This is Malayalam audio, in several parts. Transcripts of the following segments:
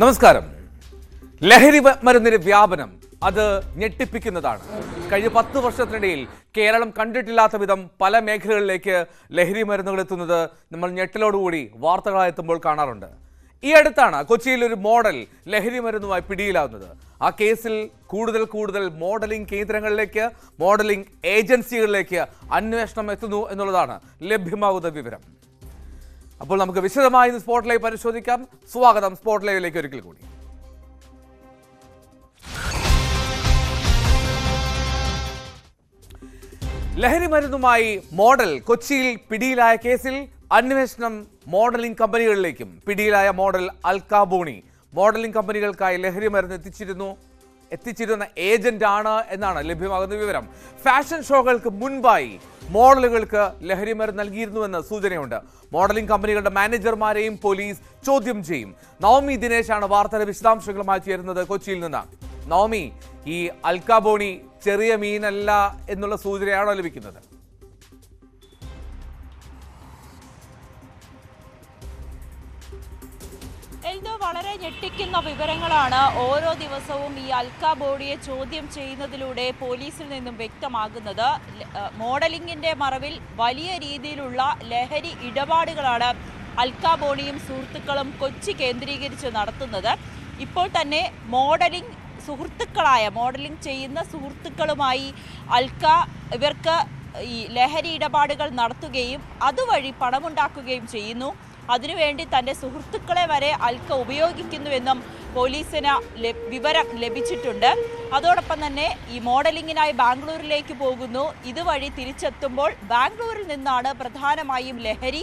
നമസ്കാരം. ലഹരി മരുന്നിന്റെ വ്യാപനം അത് ഞെട്ടിപ്പിക്കുന്നതാണ്. കഴിഞ്ഞ 10 വർഷത്തിനിടയിൽ കേരളം കണ്ടിട്ടില്ലാത്ത വിധം പല മേഖലകളിലേക്ക് ലഹരി മരുന്നുകൾ എത്തുന്നത് നമ്മൾ ഞെട്ടലോടുകൂടി വാർത്തകളായെത്തുമ്പോൾ കാണാറുണ്ട്. ഈ അടുത്താണ് കൊച്ചിയിൽ ഒരു മോഡൽ ലഹരി മരുന്നുമായി പിടിയിലാവുന്നത്. ആ കേസിൽ കൂടുതൽ മോഡലിംഗ് കേന്ദ്രങ്ങളിലേക്ക്, മോഡലിംഗ് ഏജൻസികളിലേക്ക് അന്വേഷണം എത്തുന്നു എന്നുള്ളതാണ് ലഭ്യമാകുന്ന വിവരം. അപ്പോൾ നമുക്ക് വിശദമായി സ്പോട്ട് ലൈവ് പരിശോധിക്കാം. സ്വാഗതം സ്പോട്ട് ലൈവിലേക്ക് ഒരിക്കൽ കൂടി. ലഹരി മരുന്നുമായി മോഡൽ കൊച്ചിയിൽ പിടിയിലായ കേസിൽ അന്വേഷണം മോഡലിംഗ് കമ്പനികളിലേക്കും. പിടിയിലായ മോഡൽ അൽക്കാബോണി മോഡലിംഗ് കമ്പനികൾക്കായി ലഹരി മരുന്ന് എത്തിച്ചിരുന്ന ഏജന്റ് ആണ് എന്നാണ് ലഭ്യമാകുന്ന വിവരം. ഫാഷൻ ഷോകൾക്ക് മുൻപായി മോഡലുകൾക്ക് ലഹരി മരുന്ന് നൽകിയിരുന്നുവെന്ന് സൂചനയുണ്ട്. മോഡലിംഗ് കമ്പനികളുടെ മാനേജർമാരെയും പോലീസ് ചോദ്യം ചെയ്യും. നവമി ദിനേശാണ് വാർത്തയുടെ വിശദാംശങ്ങളുമായി ചേരുന്നത് കൊച്ചിയിൽ നിന്ന്. നവമി, ഈ അൽക്കാബോണി ചെറിയ മീനല്ല എന്നുള്ള സൂചനയാണോ ലഭിക്കുന്നത്? എൽദോ, വളരെ ഞെട്ടിക്കുന്ന വിവരങ്ങളാണ് ഓരോ ദിവസവും ഈ അൽക്കാബോണിയെ ചോദ്യം ചെയ്യുന്നതിലൂടെ പോലീസിൽ നിന്നും വ്യക്തമാകുന്നത്. മോഡലിംഗിന്റെ മറവിൽ വലിയ രീതിയിലുള്ള ലഹരി ഇടപാടുകളാണ് അൽക്കാബോണിയും സുഹൃത്തുക്കളും കൊച്ചി കേന്ദ്രീകരിച്ച് നടത്തുന്നത്. ഇപ്പോൾ തന്നെ മോഡലിംഗ് ചെയ്യുന്ന സുഹൃത്തുക്കളുമായി ഇവർക്ക് ഈ ലഹരി ഇടപാടുകൾ നടത്തുകയും അതുവഴി പണമുണ്ടാക്കുകയും ചെയ്യുന്നു. അതിനുവേണ്ടി തൻ്റെ സുഹൃത്തുക്കളെ വരെ അൽക്ക ഉപയോഗിക്കുന്നുവെന്നും പോലീസിന് വിവരം ലഭിച്ചിട്ടുണ്ട്. അതോടൊപ്പം തന്നെ ഈ മോഡലിംഗിനായി ബാംഗ്ലൂരിലേക്ക് പോകുന്നു. ഇതുവഴി തിരിച്ചെത്തുമ്പോൾ ബാംഗ്ലൂരിൽ നിന്നാണ് പ്രധാനമായും ലഹരി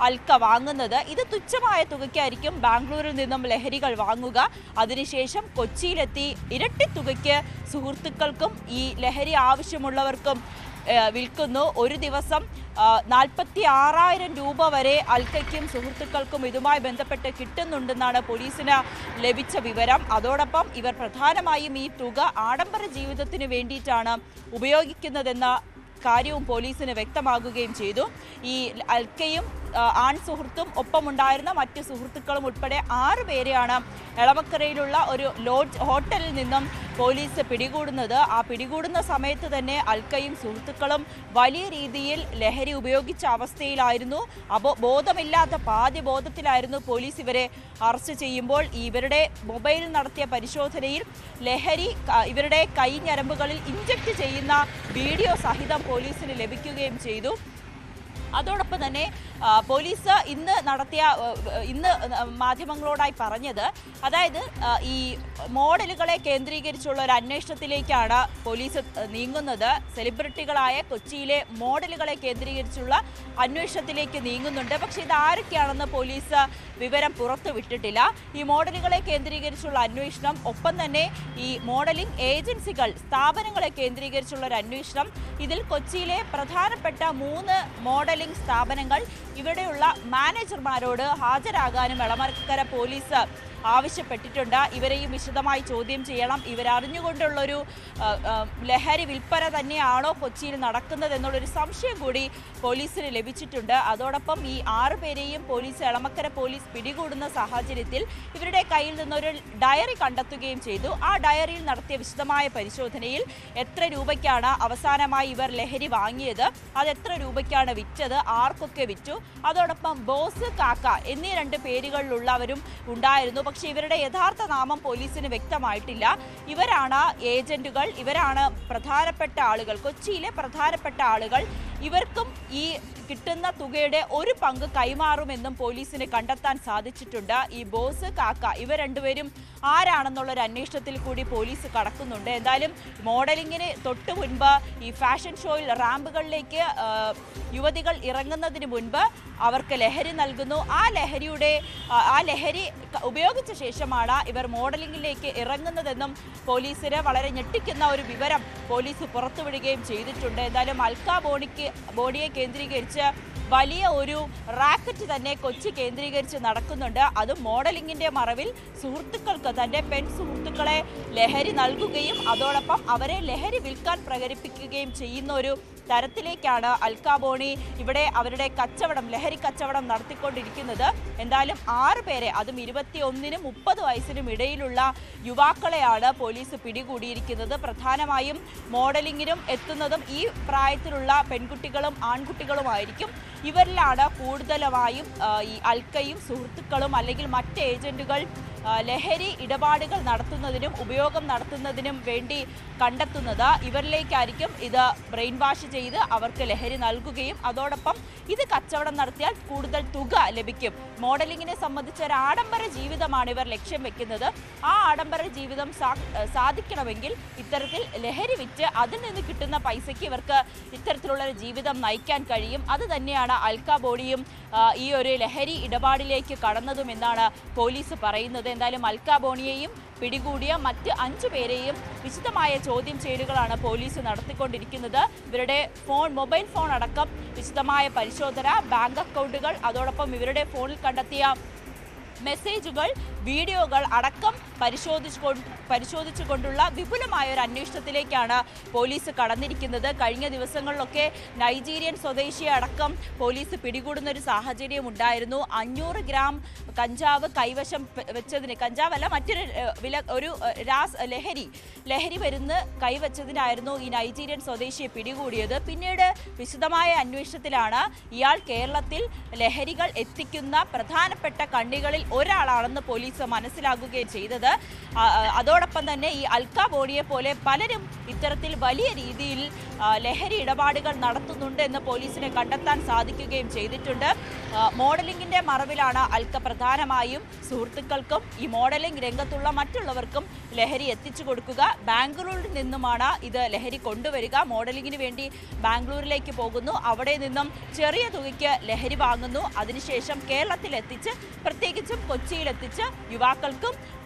അൽക്ക വാങ്ങുന്നത്. ഇത് തുച്ഛമായ തുകയ്ക്കായിരിക്കും ബാംഗ്ലൂരിൽ നിന്നും ലഹരികൾ വാങ്ങുക. അതിനുശേഷം കൊച്ചിയിലെത്തി ഇരട്ടി തുകയ്ക്ക് സുഹൃത്തുക്കൾക്കും ഈ ലഹരി ആവശ്യമുള്ളവർക്കും വിൽക്കുന്നു. ഒരു ദിവസം 46,000 രൂപ വരെ അൽക്കയ്ക്കും സുഹൃത്തുക്കൾക്കും ഇതുമായി ബന്ധപ്പെട്ട് കിട്ടുന്നുണ്ടെന്നാണ് പോലീസിന് ലഭിച്ച വിവരം. അതോടൊപ്പം ഇവർ പ്രധാനമായും ഈ തുക ആഡംബര ജീവിതത്തിന് വേണ്ടിയിട്ടാണ് ഉപയോഗിക്കുന്നതെന്ന കാര്യവും പോലീസിന് വ്യക്തമാകുകയും ചെയ്തു. ഈ അൽക്കയും ആൺ സുഹൃത്തും ഒപ്പമുണ്ടായിരുന്ന മറ്റ് സുഹൃത്തുക്കളും ഉൾപ്പെടെ 6 പേരെയാണ് എളമക്കരയിലുള്ള ഒരു ഹോട്ടലിൽ നിന്നും പോലീസ് പിടികൂടുന്നത്. ആ പിടികൂടുന്ന സമയത്ത് തന്നെ അൽക്കയും സുഹൃത്തുക്കളും വലിയ രീതിയിൽ ലഹരി ഉപയോഗിച്ച അവസ്ഥയിലായിരുന്നു. ബോധമില്ലാത്ത പാതിബോധത്തിലായിരുന്നു പോലീസ് ഇവരെ അറസ്റ്റ് ചെയ്യുമ്പോൾ. ഇവരുടെ മൊബൈലിൽ നടത്തിയ പരിശോധനയിൽ ലഹരി ഇവരുടെ കൈഞ്ഞരമ്പുകളിൽ ഇഞ്ചക്ട് ചെയ്യുന്ന വീഡിയോ സഹിതം പോലീസിന് ലഭിക്കുകയും ചെയ്തു. അതോടൊപ്പം തന്നെ പോലീസ് ഇന്ന് മാധ്യമങ്ങളോടായി പറഞ്ഞത്, അതായത് ഈ മോഡലുകളെ കേന്ദ്രീകരിച്ചുള്ള ഒരു അന്വേഷണത്തിലേക്കാണ് പോലീസ് നീങ്ങുന്നത്. സെലിബ്രിറ്റികളായ കൊച്ചിയിലെ മോഡലുകളെ കേന്ദ്രീകരിച്ചുള്ള അന്വേഷണത്തിലേക്ക് നീങ്ങുന്നുണ്ട്. പക്ഷേ ഇത് ആരൊക്കെയാണെന്ന് പോലീസ് വിവരം പുറത്തുവിട്ടിട്ടില്ല. ഈ മോഡലുകളെ കേന്ദ്രീകരിച്ചുള്ള അന്വേഷണം, ഒപ്പം തന്നെ ഈ മോഡലിംഗ് ഏജൻസികൾ, സ്ഥാപനങ്ങളെ കേന്ദ്രീകരിച്ചുള്ള ഒരു അന്വേഷണം. ഇതിൽ കൊച്ചിയിലെ പ്രധാനപ്പെട്ട 3 മോഡലിംഗ് സ്ഥാപനങ്ങൾ ഇവിടെയുള്ള മാനേജർമാരോട് ഹാജരാകാനും എളമക്കര പോലീസ് ആവശ്യപ്പെട്ടിട്ടുണ്ട്. ഇവരെയും വിശദമായി ചോദ്യം ചെയ്യണം. ഇവരറിഞ്ഞുകൊണ്ടുള്ളൊരു ലഹരി വിൽപ്പന തന്നെയാണോ കൊച്ചിയിൽ നടക്കുന്നത് എന്നുള്ളൊരു സംശയം കൂടി പോലീസിന് ലഭിച്ചിട്ടുണ്ട്. അതോടൊപ്പം ഈ 6 പേരെയും എളമക്കര പോലീസ് പിടികൂടുന്ന സാഹചര്യത്തിൽ ഇവരുടെ കയ്യിൽ നിന്നൊരു ഡയറി കണ്ടെത്തുകയും ചെയ്തു. ആ ഡയറിയിൽ നടത്തിയ വിശദമായ പരിശോധനയിൽ എത്ര രൂപയ്ക്കാണ് അവസാനമായി ഇവർ ലഹരി വാങ്ങിയത്, അത് എത്ര രൂപയ്ക്കാണ് വിറ്റത്, ആർക്കൊക്കെ വിറ്റു, അതോടൊപ്പം ബോസ്, കാക്ക എന്നീ 2 പേരുകളിലുള്ളവരും ഉണ്ടായിരുന്നു. പക്ഷേ ഇവരുടെ യഥാർത്ഥ നാമം പോലീസിന് വ്യക്തമായിട്ടില്ല. ഇവരാണ് ഏജന്റുകൾ, ഇവരാണ് പ്രധാനപ്പെട്ട ആളുകൾ, കൊച്ചിയിലെ പ്രധാനപ്പെട്ട ആളുകൾ. ഇവർക്കും ഈ കിട്ടുന്ന തുകയുടെ ഒരു പങ്ക് കൈമാറുമെന്നും പോലീസിന് കണ്ടെത്താൻ സാധിച്ചിട്ടുണ്ട്. ഈ ബോസ്, കാക്ക ഇവർ 2 പേരും ആരാണെന്നുള്ളൊരു അന്വേഷണത്തിൽ കൂടി പോലീസ് കടക്കുന്നുണ്ട്. എന്തായാലും മോഡലിംഗിന് തൊട്ട് മുൻപ് ഈ ഫാഷൻ ഷോയിൽ റാമ്പുകളിലേക്ക് യുവതികൾ ഇറങ്ങുന്നതിന് മുൻപ് അവർക്ക് ലഹരി നൽകുന്നു. ആ ലഹരി ഉപയോഗിച്ച ശേഷമാണ് ഇവർ മോഡലിംഗിലേക്ക് ഇറങ്ങുന്നതെന്നും പോലീസിന് വളരെ ഞെട്ടിക്കുന്ന ഒരു വിവരം പോലീസ് പുറത്തുവിടുകയും ചെയ്തിട്ടുണ്ട്. എന്തായാലും ബോഡിയെ കേന്ദ്രീകരിച്ച് വലിയ ഒരു റാക്കറ്റ് തന്നെ കൊച്ചി കേന്ദ്രീകരിച്ച് നടക്കുന്നുണ്ട്. അതും മോഡലിംഗിന്റെ മറവിൽ സുഹൃത്തുക്കൾക്ക്, തന്റെ പെൺ സുഹൃത്തുക്കളെ ലഹരി നൽകുകയും അതോടൊപ്പം അവരെ ലഹരി വിൽക്കാൻ പ്രേരിപ്പിക്കുകയും ചെയ്യുന്ന ഒരു തരത്തിലേക്കാണ് അൽക്ക ബോണി ഇവിടെ അവരുടെ കച്ചവടം, ലഹരി കച്ചവടം നടത്തിക്കൊണ്ടിരിക്കുന്നത്. എന്തായാലും 6 പേരെ, അതും 21-നും 30 വയസ്സിനും ഇടയിലുള്ള യുവാക്കളെയാണ് പോലീസ് പിടികൂടിയിരിക്കുന്നത്. പ്രധാനമായും മോഡലിംഗിനും എത്തുന്നതും ഈ പ്രായത്തിലുള്ള പെൺകുട്ടികളും ആൺകുട്ടികളുമായിരിക്കും. ഇവരിലാണ് കൂടുതലായും ഈ അൽക്കയും സുഹൃത്തുക്കളും അല്ലെങ്കിൽ മറ്റ് ഏജന്റുകൾ ലഹരി ഇടപാടുകൾ നടത്തുന്നതിനും ഉപയോഗം നടത്തുന്നതിനും വേണ്ടി കണ്ടെത്തുന്നത്. ഇവരിലേക്കായിരിക്കും ഇത് ബ്രെയിൻ വാഷ് ചെയ്ത് അവർക്ക് ലഹരി നൽകുകയും അതോടൊപ്പം ഇത് കച്ചവടം നടത്തിയാൽ കൂടുതൽ തുക ലഭിക്കും. മോഡലിംഗിനെ സംബന്ധിച്ച ഒരു ആഡംബര ജീവിതമാണ് ഇവർ ലക്ഷ്യം വെക്കുന്നത്. ആ ആഡംബര ജീവിതം സാധിക്കണമെങ്കിൽ ഇത്തരത്തിൽ ലഹരി വിറ്റ് അതിൽ നിന്ന് കിട്ടുന്ന പൈസയ്ക്ക് ഇവർക്ക് ഇത്തരത്തിലുള്ള ഒരു ജീവിതം നയിക്കാൻ കഴിയും. അത് തന്നെയാണ് അൽക്ക ബോണിയും ഈ ഒരു ലഹരി ഇടപാടിലേക്ക് കടന്നതും എന്നാണ് പോലീസ് പറയുന്നത്. എന്തായാലും അൽക്ക ബോണിയെയും പിടികൂടിയ മറ്റ് 5 പേരെയും വിശദമായ ചോദ്യം ചെയ്യലുകളാണ് പോലീസ് നടത്തിക്കൊണ്ടിരിക്കുന്നത്. ഇവരുടെ മൊബൈൽ ഫോൺ അടക്കം വിശദമായ പരിശോധന, ബാങ്ക് അക്കൗണ്ടുകൾ, അതോടൊപ്പം ഇവരുടെ ഫോണിൽ കണ്ടെത്തിയ മെസ്സേജുകൾ, വീഡിയോകൾ അടക്കം പരിശോധിച്ചുകൊണ്ടുള്ള വിപുലമായ ഒരു അന്വേഷണത്തിലേക്കാണ് പോലീസ് കടന്നിരിക്കുന്നത്. കഴിഞ്ഞ ദിവസങ്ങളിലൊക്കെ നൈജീരിയൻ സ്വദേശിയെ അടക്കം പോലീസ് പിടികൂടുന്ന ഒരു സാഹചര്യം ഉണ്ടായിരുന്നു. 500 ഗ്രാം കഞ്ചാവ് കൈവശം വെച്ചതിന്, കഞ്ചാവല്ല മറ്റൊരു ലഹരി മരുന്ന് കൈവച്ചതിനായിരുന്നു ഈ നൈജീരിയൻ സ്വദേശിയെ പിടികൂടിയത്. പിന്നീട് വിശദമായ അന്വേഷണത്തിലാണ് ഇയാൾ കേരളത്തിൽ ലഹരികൾ എത്തിക്കുന്ന പ്രധാനപ്പെട്ട കണ്ണികളിൽ ഒരാളാണെന്ന് പോലീസ് മനസ്സിലാക്കുകയും ചെയ്തത്. അതോടൊപ്പം തന്നെ ഈ അൽക്ക ബോണിയെ പോലെ പലരും ഇത്തരത്തിൽ വലിയ രീതിയിൽ ലഹരി ഇടപാടുകൾ നടത്തുന്നുണ്ട് എന്ന് പോലീസിനെ കണ്ടെത്താൻ സാധിക്കുകയും ചെയ്തിട്ടുണ്ട്. മോഡലിംഗിന്റെ മറവിലാണ് അൽക്ക പ്രധാനമായും സുഹൃത്തുക്കൾക്കും ഈ മോഡലിംഗ് രംഗത്തുള്ള മറ്റുള്ളവർക്കും ലഹരി എത്തിച്ചു കൊടുക്കുക. ബാംഗ്ലൂരിൽ നിന്നുമാണ് ഇത് ലഹരി കൊണ്ടുവരിക. മോഡലിംഗിന് വേണ്ടി ബാംഗ്ലൂരിലേക്ക് പോകുന്നു, അവിടെ നിന്നും ചെറിയ തുകയ്ക്ക് ലഹരി വാങ്ങുന്നു, അതിനുശേഷം കേരളത്തിൽ എത്തിച്ച്, പ്രത്യേകിച്ചും കൊച്ചിയിലെത്തിച്ച് യുവാക്കൾക്കും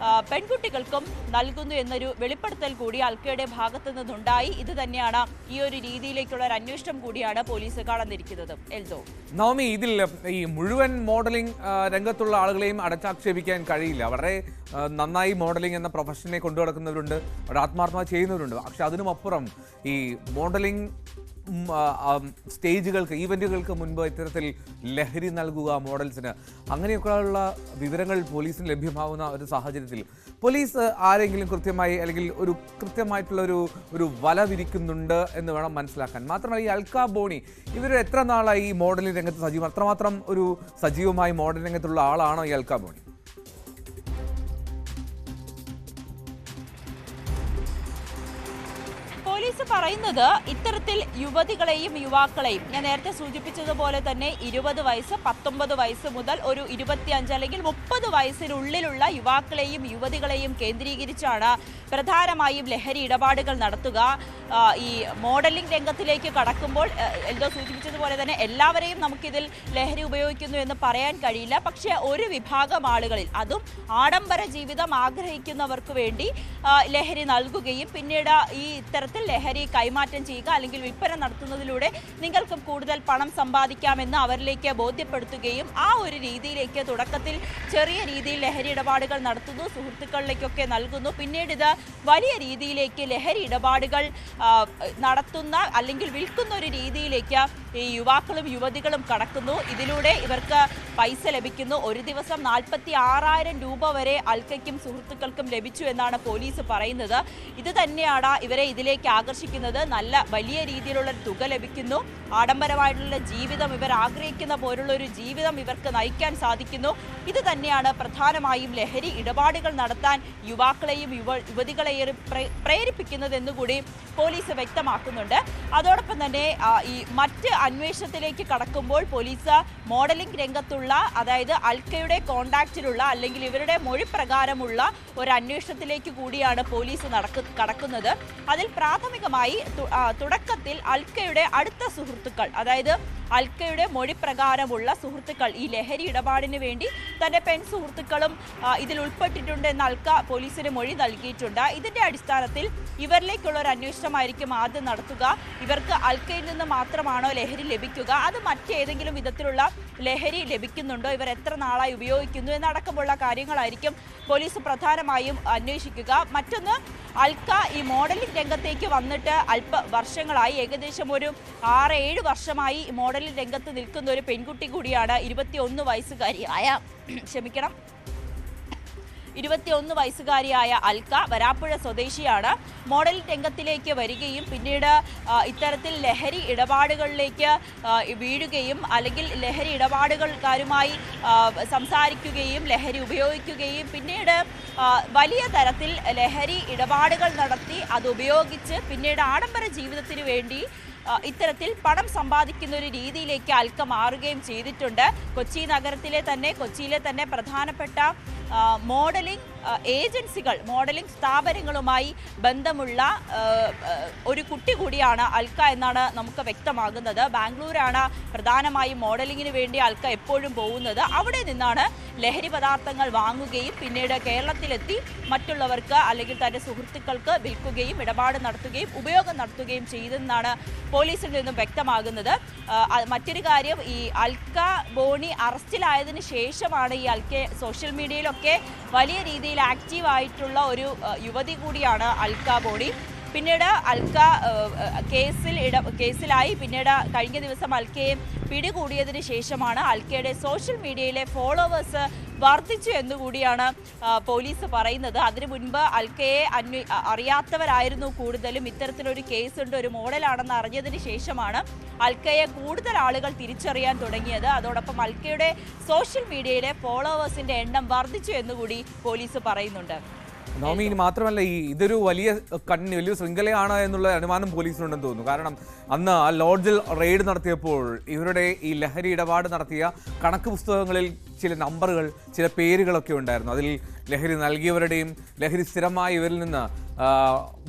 പെൺകുട്ടികൾക്കും നൽകുന്നു എന്നൊരു വെളിപ്പെടുത്തൽ കൂടി അൽക്കയുടെ ഭാഗത്തു നിന്നുണ്ടായി. ഇത് തന്നെയാണ് ഈ ഒരു രീതിയിലേക്കുള്ള ഒരു അന്വേഷണം കൂടിയാണ് പോലീസ് കടന്നിരിക്കുന്നത്. എൽദോ നവമി, ഇതിൽ ഈ മുഴുവൻ മോഡലിംഗ് രംഗത്തുള്ള ആളുകളെയും അടച്ചാക്ഷേപിക്കാൻ കഴിയില്ല. വളരെ നന്നായി മോഡലിംഗ് എന്ന പ്രൊഫഷനെ കൊണ്ടു നടക്കുന്നവരുണ്ട്, വളരെ ആത്മാർത്ഥമായി ചെയ്യുന്നവരുണ്ട്. പക്ഷെ അതിനുമപ്പുറം ഈ മോഡലിംഗ് സ്റ്റേജുകൾക്ക്, ഈവൻറ്റുകൾക്ക് മുൻപ് ഇത്തരത്തിൽ ലഹരി നൽകുക മോഡൽസിന്, അങ്ങനെയൊക്കെയുള്ള വിവരങ്ങൾ പോലീസിന് ലഭ്യമാവുന്ന ഒരു സാഹചര്യത്തിൽ പോലീസ് ആരെങ്കിലും കൃത്യമായി അല്ലെങ്കിൽ ഒരു കൃത്യമായിട്ടുള്ള ഒരു വല വിരിക്കുന്നുണ്ട് എന്ന് വേണം മനസ്സിലാക്കാൻ. മാത്രമല്ല ഈ അൽക്ക ബോണി ഇവർ എത്ര നാളായി ഈ മോഡലിംഗ് രംഗത്ത് സജീവം, അത്രമാത്രം ഒരു സജീവമായി മോഡലിംഗ് രംഗത്തുള്ള ആളാണോ ഈ അൽക്ക ബോണി? പോലീസ് പറയുന്നത് ഇത്തരത്തിൽ യുവതികളെയും യുവാക്കളെയും, ഞാൻ നേരത്തെ സൂചിപ്പിച്ചതുപോലെ തന്നെ 20 വയസ്സ് 19 വയസ്സ് മുതൽ ഒരു 25 അല്ലെങ്കിൽ 30 വയസ്സിനുള്ളിലുള്ള യുവാക്കളെയും യുവതികളെയും കേന്ദ്രീകരിച്ചാണ് പ്രധാനമായും ലഹരി ഇടപാടുകൾ നടത്തുക. ഈ മോഡലിംഗ് രംഗത്തിലേക്ക് കടക്കുമ്പോൾ എന്തോ സൂചിപ്പിച്ചതുപോലെ തന്നെ എല്ലാവരെയും നമുക്കിതിൽ ലഹരി ഉപയോഗിക്കുന്നു എന്ന് പറയാൻ കഴിയില്ല. പക്ഷേ ഒരു വിഭാഗം ആളുകളിൽ, അതും ആഡംബര ജീവിതം ആഗ്രഹിക്കുന്നവർക്ക് വേണ്ടി ലഹരി നൽകുകയും പിന്നീട് ഈ ഇത്തരത്തിൽ ലഹരി കൈമാറ്റം ചെയ്യുക അല്ലെങ്കിൽ വിൽപ്പന നടത്തുന്നതിലൂടെ നിങ്ങൾക്കും കൂടുതൽ പണം സമ്പാദിക്കാമെന്ന് അവരിലേക്ക് ബോധ്യപ്പെടുത്തുകയും ആ ഒരു രീതിയിലേക്ക് തുടക്കത്തിൽ ചെറിയ രീതിയിൽ ലഹരി ഇടപാടുകൾ നടത്തുന്നു, സുഹൃത്തുക്കളിലേക്കൊക്കെ നൽകുന്നു. പിന്നീട് ഇത് വലിയ രീതിയിലേക്ക് ലഹരി ഇടപാടുകൾ നടത്തുന്ന അല്ലെങ്കിൽ വിൽക്കുന്ന ഒരു രീതിയിലേക്ക് ഈ യുവാക്കളും യുവതികളും കടക്കുന്നു. ഇതിലൂടെ ഇവർക്ക് പൈസ ലഭിക്കുന്നു. ഒരു ദിവസം 46,000 രൂപ വരെ അൽക്കയ്ക്കും സുഹൃത്തുക്കൾക്കും ലഭിച്ചു എന്നാണ് പോലീസ് പറയുന്നത്. ഇത് തന്നെയാണ് ഇവരെ ഇതിലേക്ക് ആകർഷിക്കുന്നത്. നല്ല വലിയ രീതിയിലുള്ള തുക ലഭിക്കുന്നു, ആഡംബരമായിട്ടുള്ള ജീവിതം, ഇവർ ആഗ്രഹിക്കുന്ന പോലുള്ള ഒരു ജീവിതം ഇവർക്ക് നയിക്കാൻ സാധിക്കുന്നു. ഇത് തന്നെയാണ് പ്രധാനമായും ലഹരി ഇടപാടുകൾ നടത്താൻ യുവാക്കളെയും യുവതികളെയും പ്രേരിപ്പിക്കുന്നതെന്നുകൂടി പോലീസ് വ്യക്തമാക്കുന്നുണ്ട്. അതോടൊപ്പം തന്നെ ഈ മറ്റ് അന്വേഷണത്തിലേക്ക് കടക്കുമ്പോൾ പോലീസ് മോഡലിംഗ് രംഗത്തുള്ള, അതായത് അൽക്കയുടെ കോണ്ടാക്റ്റിലുള്ള അല്ലെങ്കിൽ ഇവരുടെ മൊഴി പ്രകാരമുള്ള ഒരു അന്വേഷണത്തിലേക്ക് കൂടിയാണ് പോലീസ് കടക്കുന്നത്. അതിൽ പ്രാഥമികമായി തുടക്കത്തിൽ അൽക്കയുടെ അടുത്ത സുഹൃത്തുക്കൾ, അതായത് അൽക്കയുടെ മൊഴി പ്രകാരമുള്ള സുഹൃത്തുക്കൾ, ഈ ലഹരി ഇടപാടിന് വേണ്ടി തന്റെ പെൺ സുഹൃത്തുക്കളും ഇതിൽ ഉൾപ്പെട്ടിട്ടുണ്ട് എന്ന് അൽക്ക പോലീസിന് മൊഴി നൽകിയിട്ടുണ്ട്. ഇതിന്റെ അടിസ്ഥാനത്തിൽ ഇവരിലേക്കുള്ള ഒരു അന്വേഷണമായിരിക്കും ആദ്യം നടത്തുക. ഇവർക്ക് അൽക്കയിൽ നിന്ന് മാത്രമാണോ ലഹരി ലഹരി ലഭിക്കുക, അത് മറ്റേതെങ്കിലും വിധത്തിലുള്ള ലഹരി ലഭിക്കുന്നുണ്ടോ, ഇവർ എത്ര നാളായി ഉപയോഗിക്കുന്നു എന്നടക്കമുള്ള കാര്യങ്ങളായിരിക്കും പോലീസ് പ്രധാനമായും അന്വേഷിക്കുക. മറ്റൊന്ന്, അൽക്ക ഈ മോഡലിംഗ് രംഗത്തേക്ക് വന്നിട്ട് അല്പ വർഷങ്ങളായി, ഏകദേശം ഒരു 6-7 വർഷമായി മോഡലിംഗ് രംഗത്ത് നിൽക്കുന്ന ഒരു പെൺകുട്ടി കൂടിയാണ്. 21 വയസ്സുകാരിയായ അൽക്ക വരാപ്പുഴ സ്വദേശിയാണ്. മോഡലിംഗ് രംഗത്തിലേക്ക് വരികയും പിന്നീട് ഇത്തരത്തിൽ ലഹരി ഇടപാടുകളിലേക്ക് വീഴുകയും അല്ലെങ്കിൽ ലഹരി ഇടപാടുകാരുമായി സംസാരിക്കുകയും ലഹരി ഉപയോഗിക്കുകയും പിന്നീട് വലിയ തരത്തിൽ ലഹരി ഇടപാടുകൾ നടത്തി അത് ഉപയോഗിച്ച് പിന്നീട് ആഡംബര ജീവിതത്തിന് വേണ്ടി ഇത്തരത്തിൽ പണം സമ്പാദിക്കുന്ന ഒരു രീതിയിലേക്ക് അൽക്ക മാറുകയും ചെയ്തിട്ടുണ്ട്. കൊച്ചിയിലെ തന്നെ പ്രധാനപ്പെട്ട മോഡലിംഗ് ഏജൻസികൾ, മോഡലിംഗ് സ്ഥാപനങ്ങളുമായി ബന്ധമുള്ള ഒരു കുട്ടി കൂടിയാണ് അൽക്ക എന്നാണ് നമുക്ക് വ്യക്തമാകുന്നത്. ബാംഗ്ലൂരാണ് പ്രധാനമായും മോഡലിങ്ങിന് വേണ്ടി അൽക്ക എപ്പോഴും പോകുന്നത്. അവിടെ നിന്നാണ് ലഹരി പദാർത്ഥങ്ങൾ വാങ്ങുകയും പിന്നീട് കേരളത്തിലെത്തി മറ്റുള്ളവർക്ക് അല്ലെങ്കിൽ തൻ്റെ സുഹൃത്തുക്കൾക്ക് വിൽക്കുകയും ഇടപാട് നടത്തുകയും ഉപയോഗം നടത്തുകയും ചെയ്തെന്നാണ് പോലീസിൽ നിന്നും വ്യക്തമാകുന്നത്. മറ്റൊരു കാര്യം, ഈ അൽക്ക ബോണി അറസ്റ്റിലായതിനു ശേഷമാണ് ഈ അൽക്ക സോഷ്യൽ മീഡിയയിലൊക്കെ വലിയ രീതിയിൽ ആക്റ്റീവ് ആയിട്ടുള്ള ഒരു യുവതി കൂടിയാണ് അൽക്ക ബോണി. പിന്നീട് അൽക്ക കേസിലായി. പിന്നീട് കഴിഞ്ഞ ദിവസം അൽക്കയെ പിടികൂടിയതിന് ശേഷമാണ് അൽക്കയുടെ സോഷ്യൽ മീഡിയയിലെ ഫോളോവേഴ്സ് വർദ്ധിച്ചു എന്നുകൂടിയാണ് പോലീസ് പറയുന്നത്. അതിനു മുൻപ് അൽക്കയെ അറിയാത്തവരായിരുന്നു കൂടുതലും. ഇത്തരത്തിലൊരു കേസുണ്ട്, ഒരു മോഡലാണെന്ന് അറിഞ്ഞതിന് ശേഷമാണ് അൽക്കയെ കൂടുതൽ ആളുകൾ തിരിച്ചറിയാൻ തുടങ്ങിയത്. അതോടൊപ്പം അൽക്കയുടെ സോഷ്യൽ മീഡിയയിലെ ഫോളോവേഴ്സിന്റെ എണ്ണം വർദ്ധിച്ചു എന്നുകൂടി പോലീസ് പറയുന്നുണ്ട്. നോമി, ഇനി മാത്രമല്ല, ഇതൊരു വലിയ ശൃംഖലയാണ് എന്നുള്ള അനുമാനം പോലീസിനുണ്ടെന്ന് തോന്നുന്നു. കാരണം അന്ന് ആ ലോഡ്ജിൽ റെയ്ഡ് നടത്തിയപ്പോൾ ഇവരുടെ ഈ ലഹരി ഇടപാട് നടത്തിയ കണക്ക് പുസ്തകങ്ങളിൽ ചില നമ്പറുകൾ, ചില പേരുകളൊക്കെ ഉണ്ടായിരുന്നു. അതിൽ ലഹരി നൽകിയവരുടെയും ലഹരി സ്ഥിരമായി ഇവരിൽ നിന്ന്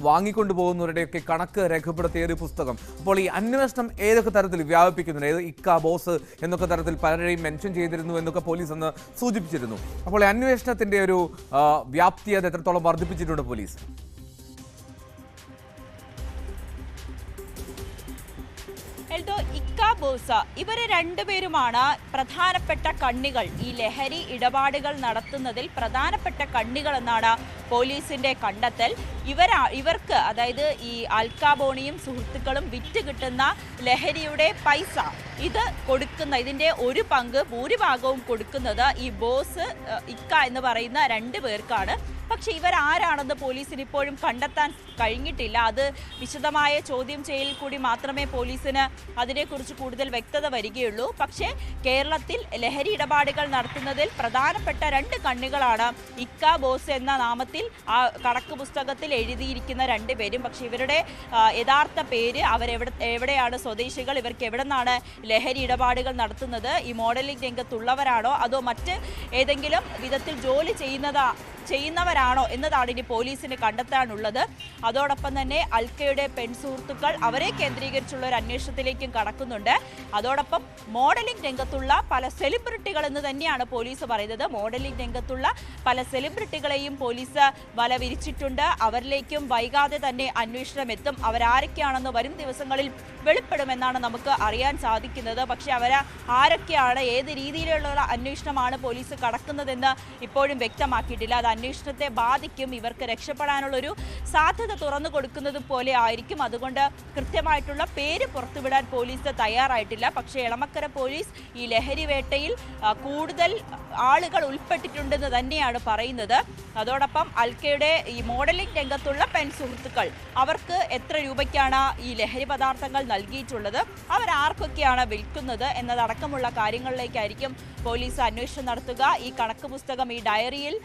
വാങ്ങിക്കൊണ്ടു പോകുന്നവരുടെയൊക്കെ കണക്ക് രേഖപ്പെടുത്തിയ ഒരു പുസ്തകം. അപ്പോൾ ഈ അന്വേഷണം ഏതൊക്കെ തരത്തിൽ വ്യാപിപ്പിക്കുന്നുണ്ട്, ഏത് ഇക്ക, ബോസ് എന്നൊക്കെ തരത്തിൽ പലരെയും മെൻഷൻ ചെയ്തിരുന്നു എന്നൊക്കെ പോലീസ് അന്ന് സൂചിപ്പിച്ചിരുന്നു. അപ്പോൾ ഈ അന്വേഷണത്തിന്റെ ഒരു വ്യാപ്തി അത് എത്രത്തോളം വർദ്ധിപ്പിച്ചിട്ടുണ്ട് പോലീസ്? എൽദോ, ഇക്ക, ബോസ ഇവരെ രണ്ടുപേരുമാണ് പ്രധാനപ്പെട്ട കണ്ണികൾ. ഈ ലഹരി ഇടപാടുകൾ നടത്തുന്നതിൽ പ്രധാനപ്പെട്ട കണ്ണികൾ എന്നാണ് പോലീസിന്റെ കണ്ടെത്തൽ. ഇവർക്ക്, അതായത് ഈ അൽക്ക ബോണിയും സുഹൃത്തുക്കളും വിറ്റ് കിട്ടുന്ന ലഹരിയുടെ പൈസ ഇത് ഇതിന്റെ ഒരു പങ്ക് ഭൂരിഭാഗവും കൊടുക്കുന്നത് ഈ ബോസ്, ഇക്ക എന്ന് പറയുന്ന 2 പേർക്കാണ്. പക്ഷെ ഇവരാരാണെന്ന് പോലീസിന് ഇപ്പോഴും കണ്ടെത്താൻ കഴിഞ്ഞിട്ടില്ല. അത് വിശദമായ ചോദ്യം ചെയ്യൽ കൂടി മാത്രമേ പോലീസിന് അതിനെക്കുറിച്ച് കൂടുതൽ വ്യക്തത വരികയുള്ളൂ. പക്ഷേ കേരളത്തിൽ ലഹരി ഇടപാടുകൾ നടത്തുന്നതിൽ പ്രധാനപ്പെട്ട 2 കണ്ണികളാണ് ഇക്ക, ബോസ് എന്ന നാമത്തിൽ ആ കണക്ക് പുസ്തകത്തിൽ എഴുതിയിരിക്കുന്ന 2 പേരും. പക്ഷെ ഇവരുടെ യഥാർത്ഥ പേര്, എവിടെയാണ് സ്വദേശികൾ, ഇവർക്ക് എവിടെ നിന്നാണ് ലഹരി ഇടപാടുകൾ നടത്തുന്നത്, ഈ മോഡലിംഗ് രംഗത്തുള്ളവരാണോ അതോ മറ്റ് ഏതെങ്കിലും വിധത്തിൽ ജോലി ചെയ്യുന്നവരാണോ എന്നതാണ് ഇനി പോലീസിന് കണ്ടെത്താനുള്ളത്. അതോടൊപ്പം തന്നെ അൽക്കയുടെ പെൺസുഹൃത്തുക്കൾ, അവരെ കേന്ദ്രീകരിച്ചുള്ള ഒരു അന്വേഷണത്തിലേക്കും കടക്കുന്നുണ്ട്. അതോടൊപ്പം മോഡലിംഗ് രംഗത്തുള്ള പല സെലിബ്രിറ്റികൾ എന്ന് തന്നെയാണ് പോലീസ് പറയുന്നത്. മോഡലിംഗ് രംഗത്തുള്ള പല സെലിബ്രിറ്റികളെയും പോലീസ് വല വിരിച്ചിട്ടുണ്ട്. അവരിലേക്കും വൈകാതെ തന്നെ അന്വേഷണം എത്തും. അവരാരൊക്കെയാണെന്ന് വരും ദിവസങ്ങളിൽ വെളിപ്പെടുമെന്നാണ് നമുക്ക് അറിയാൻ സാധിക്കുന്നത്. പക്ഷെ ആരൊക്കെയാണ്, ഏത് രീതിയിലുള്ള അന്വേഷണമാണ് പോലീസ് കടക്കുന്നതെന്ന് ഇപ്പോഴും വ്യക്തമാക്കിയിട്ടില്ല. അത് അന്വേഷണത്തെ ബാധിക്കും. ഇവർക്ക് രക്ഷപ്പെടാനുള്ളൊരു സാധ്യത തുറന്നു കൊടുക്കുന്നത് പോലെ ആയിരിക്കും. അതുകൊണ്ട് കൃത്യമായിട്ടുള്ള പേര് പുറത്തുവിടാൻ പോലീസ് തയ്യാറായിട്ടില്ല. പക്ഷേ എളമക്കര പോലീസ് ഈ ലഹരി വേട്ടയിൽ കൂടുതൽ ആളുകൾ ഉൾപ്പെട്ടിട്ടുണ്ടെന്ന് തന്നെയാണ് പറയുന്നത്. അതോടൊപ്പം അൽക്കയുടെ ഈ മോഡലിംഗ് രംഗത്തുള്ള പെൺസുഹൃത്തുക്കൾ, അവർക്ക് എത്ര രൂപയ്ക്കാണ് ഈ ലഹരി പദാർത്ഥങ്ങൾ നൽകിയിട്ടുള്ളത്, അവരാർക്കൊക്കെയാണ് വിൽക്കുന്നത് എന്നതടക്കമുള്ള കാര്യങ്ങളിലേക്കായിരിക്കും പോലീസ് അന്വേഷണം നടത്തുക. ഈ കണക്ക് പുസ്തകം, ഈ ഡയറിയിൽ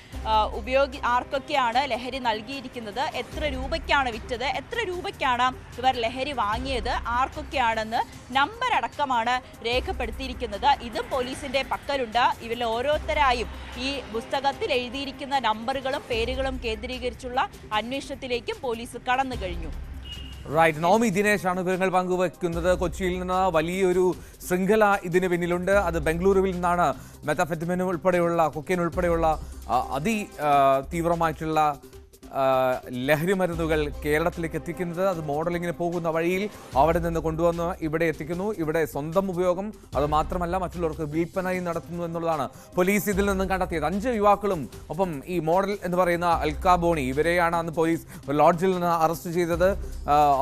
ആർക്കൊക്കെയാണ് ലഹരി നൽകിയിരിക്കുന്നത്, എത്ര രൂപയ്ക്കാണ് വിറ്റത്, എത്ര രൂപയ്ക്കാണ് ഇവർ ലഹരി വാങ്ങിയത്, ആർക്കൊക്കെയാണെന്ന് നമ്പർ അടക്കമാണ് രേഖപ്പെടുത്തിയിരിക്കുന്നത്. ഇതും പോലീസിന്റെ പക്കലുണ്ട്. ഇവരിൽ ഓരോരുത്തരായും ഈ പുസ്തകത്തിൽ എഴുതിയിരിക്കുന്ന നമ്പറുകളും പേരുകളും കേന്ദ്രീകരിച്ചുള്ള അന്വേഷണത്തിലേക്കും പോലീസ് കടന്നു കഴിഞ്ഞു. റൈറ്റ്, നോമി ദിനേശാണ് വിവരങ്ങൾ പങ്കുവയ്ക്കുന്നത്. കൊച്ചിയിൽ നിന്ന് വലിയൊരു ശൃംഖല ഇതിന് പിന്നിലുണ്ട്. അത് ബംഗളൂരുവിൽ നിന്നാണ് മെത്താഫെറ്റമിൻ ഉൾപ്പെടെയുള്ള, കൊക്കൈൻ ഉൾപ്പെടെയുള്ള തീവ്രമായിട്ടുള്ള ലഹരി മരുന്നുകൾ കേരളത്തിലേക്ക് എത്തിക്കുന്നത്. അത് മോഡലിങ്ങിന് പോകുന്ന വഴിയിൽ അവിടെ നിന്ന് കൊണ്ടുവന്ന് ഇവിടെ എത്തിക്കുന്നു. ഇവിടെ സ്വന്തം ഉപയോഗം, അത് മാത്രമല്ല മറ്റുള്ളവർക്ക് വിൽപ്പനയും നടത്തുന്നു എന്നുള്ളതാണ് പോലീസ് ഇതിൽ നിന്നും കണ്ടെത്തിയത്. 5 യുവാക്കളും ഒപ്പം ഈ മോഡൽ എന്ന് പറയുന്ന അൽക്കാബോണി, ഇവരെയാണ് അന്ന് പോലീസ് ലോഡ്ജിൽ നിന്ന് അറസ്റ്റ് ചെയ്തത്.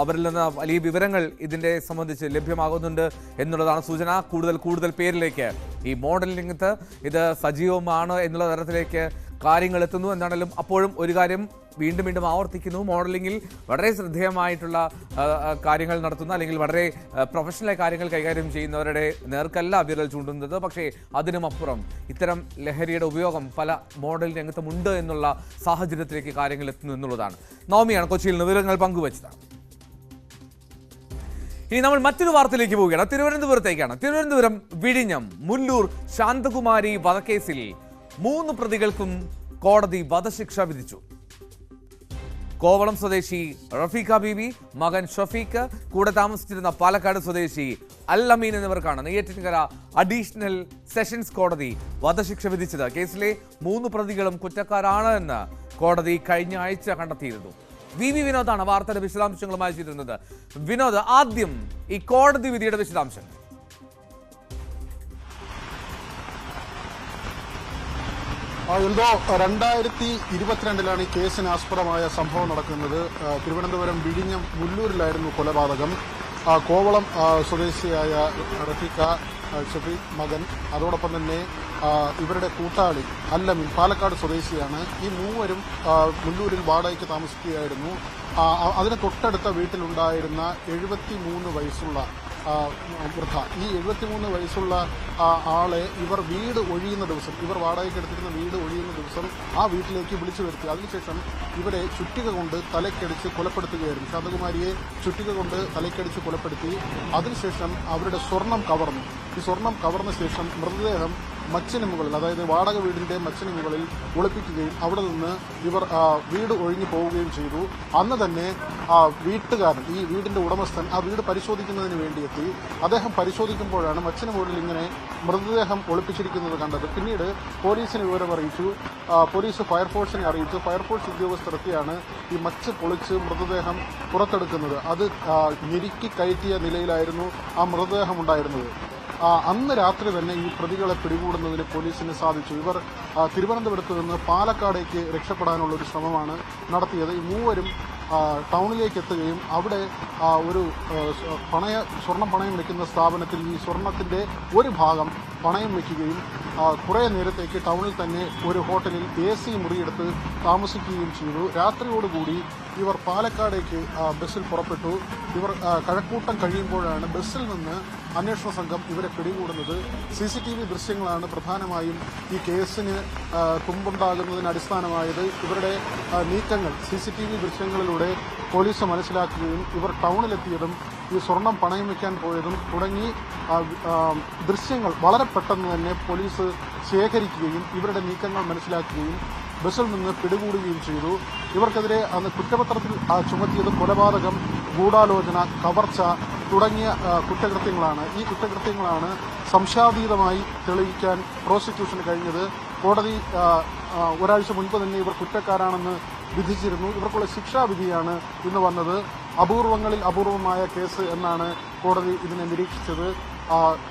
അവരിൽ നിന്ന് വലിയ വിവരങ്ങൾ ഇതിനെ സംബന്ധിച്ച് ലഭ്യമാകുന്നുണ്ട് എന്നുള്ളതാണ് സൂചന. കൂടുതൽ പേരിലേക്ക് ഈ മോഡൽ രംഗത്ത് ഇത് സജീവമാണ് എന്നുള്ള തരത്തിലേക്ക് കാര്യങ്ങൾ എത്തുന്നു. എന്താണെങ്കിലും അപ്പോഴും ഒരു കാര്യം വീണ്ടും ആവർത്തിക്കുന്നു, മോഡലിംഗിൽ വളരെ ശ്രദ്ധേയമായിട്ടുള്ള കാര്യങ്ങൾ നടത്തുന്ന അല്ലെങ്കിൽ വളരെ പ്രൊഫഷണലായ കാര്യങ്ങൾ കൈകാര്യം ചെയ്യുന്നവരുടെ നേർക്കല്ല വിരൽ ചൂണ്ടുന്നത്. പക്ഷേ അതിനുമപ്പുറം ഇത്തരം ലഹരിയുടെ ഉപയോഗം പല മോഡൽ രംഗത്തുമുണ്ട് എന്നുള്ള സാഹചര്യത്തിലേക്ക് കാര്യങ്ങൾ എത്തുന്നു എന്നുള്ളതാണ്. നവമിയാണ് കൊച്ചിയിൽ നിന്ന് വിവരങ്ങൾ പങ്കുവച്ചത്. ഇനി നമ്മൾ മറ്റൊരു വാർത്തയിലേക്ക് പോവുകയാണ്. തിരുവനന്തപുരത്തേക്കാണ്. തിരുവനന്തപുരം വിഴിഞ്ഞം മുല്ലൂർ ശാന്തകുമാരി വധക്കേസിൽ 3 പ്രതികൾക്കും കോടതി വധശിക്ഷ വിധിച്ചു. കോവളം സ്വദേശി റഫീഖ ബീബി, മകൻ ഷഫീഖ്, കൂടെ താമസിച്ചിരുന്ന പാലക്കാട് സ്വദേശി അൽ അമീൻ എന്നിവർക്കാണ് നെയ്യാറ്റിൻകര അഡീഷണൽ സെഷൻസ് കോടതി വധശിക്ഷ വിധിച്ചത്. കേസിലെ 3 പ്രതികളും കുറ്റക്കാരാണ് എന്ന് കോടതി കഴിഞ്ഞ ആഴ്ച കണ്ടെത്തിയിരുന്നു. വി വിനോദാണ് വാർത്തയുടെ വിശദാംശങ്ങളുമായി ചേരുന്നത്. വിനോദ്, ആദ്യം ഈ കോടതി വിധിയുടെ വിശദാംശങ്ങൾ. എന്തോ 2022 ഈ കേസിന് ആസ്പദമായ സംഭവം നടക്കുന്നത്. തിരുവനന്തപുരം വിഴിഞ്ഞം മുല്ലൂരിലായിരുന്നു കൊലപാതകം. കോവളം സ്വദേശിയായ റഫീഖ, ഷഫീഖ് മകൻ, അതോടൊപ്പം തന്നെ ഇവരുടെ കൂട്ടാളി അല്ലമീൻ പാലക്കാട് സ്വദേശിയാണ്. ഈ 3 മുല്ലൂരിൽ വാടകയ്ക്ക് താമസിക്കുകയായിരുന്നു. അതിന് തൊട്ടടുത്ത വീട്ടിലുണ്ടായിരുന്ന 73 വയസ്സുള്ള വൃദ്ധ. ഈ 73 വയസ്സുള്ള ആളെ ഇവർ വീട് ഒഴിയുന്ന ദിവസം, ഇവർ വാടകയ്ക്ക് എടുത്തിരുന്ന വീട് ഒഴിയുന്ന ദിവസം ആ വീട്ടിലേക്ക് വിളിച്ചു വരുത്തി. അതിനുശേഷം ഇവരെ ചുറ്റിക കൊണ്ട് തലക്കടിച്ച് കൊലപ്പെടുത്തുകയായിരുന്നു. ശാന്തകുമാരിയെ ചുറ്റിക കൊണ്ട് തലക്കടിച്ച് കൊലപ്പെടുത്തി. അതിനുശേഷം അവരുടെ സ്വർണം കവർന്നു. ഈ സ്വർണം കവർന്ന ശേഷം മൃതദേഹം മച്ചിന് മുകളിൽ, അതായത് വാടക വീടിന്റെ മച്ചിന് മുകളിൽ ഒളിപ്പിക്കുകയും അവിടെ നിന്ന് ഇവർ വീട് ഒഴിഞ്ഞു പോവുകയും ചെയ്തു. അന്ന് തന്നെ വീട്ടുകാരൻ, ഈ വീടിന്റെ ഉടമസ്ഥൻ, ആ വീട് പരിശോധിക്കുന്നതിന് വേണ്ടി എത്തി. അദ്ദേഹം പരിശോധിക്കുമ്പോഴാണ് മച്ചിന് മുകളിൽ ഇങ്ങനെ മൃതദേഹം ഒളിപ്പിച്ചിരിക്കുന്നത് കണ്ടത്. പിന്നീട് പോലീസിന് വിവരം അറിയിച്ചു. പോലീസ് ഫയർഫോഴ്സിനെ അറിയിച്ചു. ഫയർഫോഴ്സ് ഉദ്യോഗസ്ഥർ എത്തിയാണ് ഈ മച്ച് പൊളിച്ച് മൃതദേഹം പുറത്തെടുക്കുന്നത്. അത് ഞെരുക്കി കയറ്റിയ നിലയിലായിരുന്നു ആ മൃതദേഹം ഉണ്ടായിരുന്നത്. അന്ന് രാത്രി തന്നെ ഈ പ്രതികളെ പിടികൂടുന്നതിന് പോലീസിന് സാധിച്ചു. ഇവർ തിരുവനന്തപുരത്ത് നിന്ന് പാലക്കാടേക്ക് രക്ഷപ്പെടാനുള്ള ഒരു ശ്രമമാണ് നടത്തിയത്. ഈ 3 ടൗണിലേക്ക് എത്തുകയും അവിടെ ഒരു സ്വർണം പണയം വയ്ക്കുന്ന സ്ഥാപനത്തിൽ ഈ സ്വർണത്തിന്റെ ഒരു ഭാഗം പണയം വയ്ക്കുകയും കുറേ നേരത്തേക്ക് ടൗണിൽ തന്നെ ഒരു ഹോട്ടലിൽ AC മുറിയെടുത്ത് താമസിക്കുകയും ചെയ്തു. രാത്രിയോടുകൂടി ഇവർ പാലക്കാടേക്ക് ബസ്സിൽ പുറപ്പെട്ടു. ഇവർ കഴക്കൂട്ടം കഴിയുമ്പോഴാണ് ബസ്സിൽ നിന്ന് അന്വേഷണ സംഘം ഇവരെ പിടികൂടുന്നത്. CCTV ദൃശ്യങ്ങളാണ് പ്രധാനമായും ഈ കേസിന് തുമ്പുണ്ടാകുന്നതിന് അടിസ്ഥാനമായത്. ഇവരുടെ നീക്കങ്ങൾ CCTV ദൃശ്യങ്ങളിലൂടെ പോലീസ് മനസ്സിലാക്കുകയും ഇവർ ടൗണിലെത്തിയതും ഈ സ്വർണം പണയം വയ്ക്കാൻ പോയതും തുടങ്ങി ദൃശ്യങ്ങൾ വളരെ പെട്ടെന്ന് തന്നെ പോലീസ് ശേഖരിക്കുകയും ഇവരുടെ നീക്കങ്ങൾ മനസ്സിലാക്കുകയും ബസ്സിൽ നിന്ന് പിടികൂടുകയും ചെയ്തു. ഇവർക്കെതിരെ അന്ന് കുറ്റപത്രത്തിൽ ചുമത്തിയത് കൊലപാതകം, ഗൂഢാലോചന, കവർച്ച തുടങ്ങിയ കുറ്റകൃത്യങ്ങളാണ്. ഈ കുറ്റകൃത്യങ്ങളാണ് സംശയാതീതമായി തെളിയിക്കാൻ പ്രോസിക്യൂഷന് കഴിഞ്ഞത്. കോടതി ഒരാഴ്ച മുൻപ് തന്നെ ഇവർ കുറ്റക്കാരാണെന്ന് വിധിച്ചിരുന്നു. ഇവർക്കുള്ള ശിക്ഷാവിധിയാണ് ഇന്ന് വന്നത്. അപൂർവങ്ങളിൽ അപൂർവമായ കേസ് എന്നാണ് കോടതി ഇതിനെ നിരീക്ഷിച്ചത്.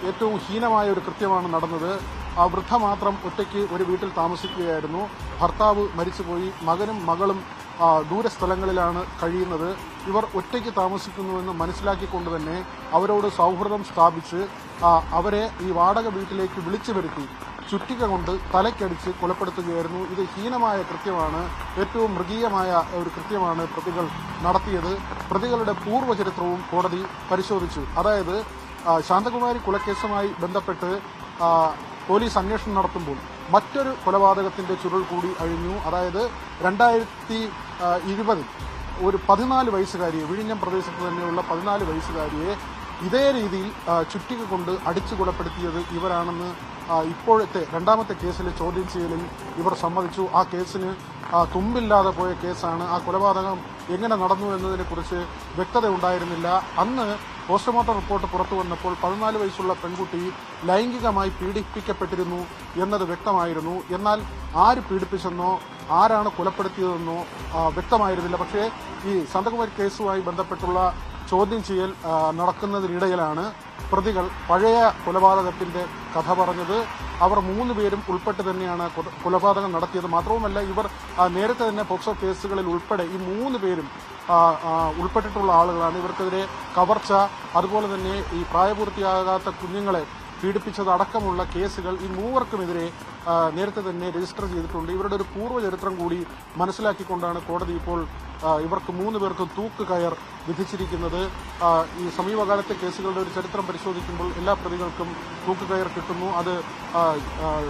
ഏറ്റവും ഹീനമായ ഒരു കൃത്യമാണ് നടന്നത്. ആ വൃദ്ധ മാത്രം ഒറ്റയ്ക്ക് ഒരു വീട്ടിൽ താമസിക്കുകയായിരുന്നു. ഭർത്താവ് മരിച്ചുപോയി. മകനും മകളും ദൂരസ്ഥലങ്ങളിലാണ് കഴിയുന്നത്. ഇവർ ഒറ്റയ്ക്ക് താമസിക്കുന്നുവെന്ന് മനസ്സിലാക്കിക്കൊണ്ട് തന്നെ അവരോട് സൗഹൃദം സ്ഥാപിച്ച് അവരെ ഈ വാടക വീട്ടിലേക്ക് വിളിച്ചു വരുത്തി ചുറ്റിക കൊണ്ട് തലക്കടിച്ച് കൊലപ്പെടുത്തുകയായിരുന്നു. ഇത് ഹീനമായ കൃത്യമാണ്. ഏറ്റവും മൃഗീയമായ ഒരു കൃത്യമാണ് പ്രതികൾ നടത്തിയത്. പ്രതികളുടെ പൂർവ്വചരിത്രവും കോടതി പരിശോധിച്ചു. അതായത് ശാന്തകുമാരി കൊലക്കേസുമായി ബന്ധപ്പെട്ട് പോലീസ് അന്വേഷണം നടത്തുമ്പോൾ മറ്റൊരു കൊലപാതകത്തിന്റെ ചുരുൾ കൂടി അഴിഞ്ഞു. അതായത് 2020 ഒരു 14 വയസ്സുകാരിയെ, വിഴിഞ്ഞം പ്രദേശത്ത് തന്നെയുള്ള 14 വയസ്സുകാരിയെ ഇതേ രീതിയിൽ ചുറ്റിക കൊണ്ട് അടിച്ചു കൊലപ്പെടുത്തിയത് ഇവരാണെന്ന് ഇപ്പോഴത്തെ 2ാമത്തെ കേസിലെ ചോദ്യം ചെയ്യലിൽ ഇവർ സമ്മതിച്ചു. ആ കേസിന് തുമ്പില്ലാതെ പോയ കേസാണ്. ആ കൊലപാതകം എങ്ങനെ നടന്നു എന്നതിനെക്കുറിച്ച് വ്യക്തത ഉണ്ടായിരുന്നില്ല. അന്ന് പോസ്റ്റ്മോർട്ടം റിപ്പോർട്ട് പുറത്തു വന്നപ്പോൾ 14 വയസ്സുള്ള പെൺകുട്ടി ലൈംഗികമായി പീഡിപ്പിക്കപ്പെട്ടിരുന്നു എന്നത് വ്യക്തമായിരുന്നു. എന്നാൽ ആര് പീഡിപ്പിച്ചെന്നോ ആരാണ് കൊലപ്പെടുത്തിയതെന്നോ വ്യക്തമായിരുന്നില്ല. പക്ഷേ ഈ ശാന്തകുമാരി കേസുമായി ബന്ധപ്പെട്ടുള്ള ചോദ്യം ചെയ്യൽ നടക്കുന്നതിനിടയിലാണ് പ്രതികൾ പഴയ കൊലപാതകത്തിന്റെ കഥ പറഞ്ഞത്. അവർ 3 പേരും ഉൾപ്പെട്ട് തന്നെയാണ് കൊലപാതകം നടത്തിയത്. മാത്രവുമല്ല, ഇവർ നേരത്തെ തന്നെ പോക്സോ കേസുകളിൽ ഉൾപ്പെടെ ഈ 3 പേരും ഉൾപ്പെട്ടിട്ടുള്ള ആളുകളാണ്. ഇവർക്കെതിരെ കവർച്ച, അതുപോലെ തന്നെ ഈ പ്രായപൂർത്തിയാകാത്ത കുഞ്ഞുങ്ങളെ പീഡിപ്പിച്ചതടക്കമുള്ള കേസുകൾ ഈ 3 നേരത്തെ തന്നെ രജിസ്റ്റർ ചെയ്തിട്ടുണ്ട്. ഇവരുടെ ഒരു പൂർവ്വചരിത്രം കൂടി മനസ്സിലാക്കിക്കൊണ്ടാണ് കോടതി ഇപ്പോൾ ഇവർക്ക് 3 പേർക്കും തൂക്കുകയർ വിധിച്ചിരിക്കുന്നത്. ഈ സമീപകാലത്തെ കേസുകളുടെ ഒരു ചരിത്രം പരിശോധിക്കുമ്പോൾ എല്ലാ പ്രതികൾക്കും തൂക്കുകയർ കിട്ടുന്നു. അത്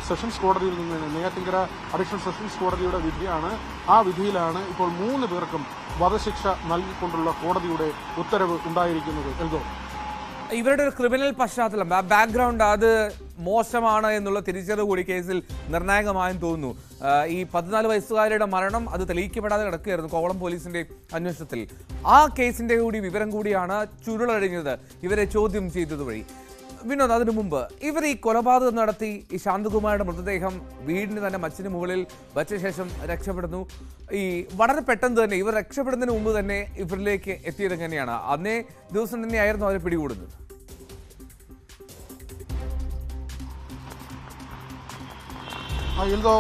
സെഷൻസ് കോടതിയിൽ നിന്ന്, നെയ്യാറ്റിൻകര അഡീഷണൽ സെഷൻസ് കോടതിയുടെ വിധിയാണ്. ആ വിധിയിലാണ് ഇപ്പോൾ 3 പേർക്കും വധശിക്ഷ നൽകിക്കൊണ്ടുള്ള കോടതിയുടെ ഉത്തരവ് ഉണ്ടായിരിക്കുന്നത്. എൽദോ, ഇവരുടെ ഒരു ക്രിമിനൽ പശ്ചാത്തലം, ബാക്ക്ഗ്രൗണ്ട് അത് മോശമാണ് എന്നുള്ള തിരിച്ചറിവ് കൂടി കേസിൽ നിർണായകമായെന്ന് തോന്നുന്നു. ഈ 14 വയസ്സുകാരുടെ മരണം അത് തെളിയിക്കപ്പെടാതെ കിടക്കുകയായിരുന്നു കോവളം പോലീസിന്റെ അന്വേഷണത്തിൽ. ആ കേസിന്റെ കൂടി വിവരം കൂടിയാണ് ചുരുളഴിഞ്ഞത് ഇവരെ ചോദ്യം ചെയ്തത് വഴി. വിനോദ്, അതിനു മുമ്പ് ഇവർ ഈ കൊലപാതകം നടത്തി ഈ ശാന്തകുമാരുടെ മൃതദേഹം വീടിന് തന്നെ മച്ചിന് മുകളിൽ വച്ച ശേഷം രക്ഷപ്പെടുന്നു. ഈ വളരെ പെട്ടെന്ന് തന്നെ ഇവർ രക്ഷപ്പെടുന്നതിന് മുമ്പ് തന്നെ ഇവരിലേക്ക് എത്തിയത് എങ്ങനെയാണ്? അന്നേ ദിവസം തന്നെയായിരുന്നു അവരെ പിടികൂടുന്നത്. എന്തോ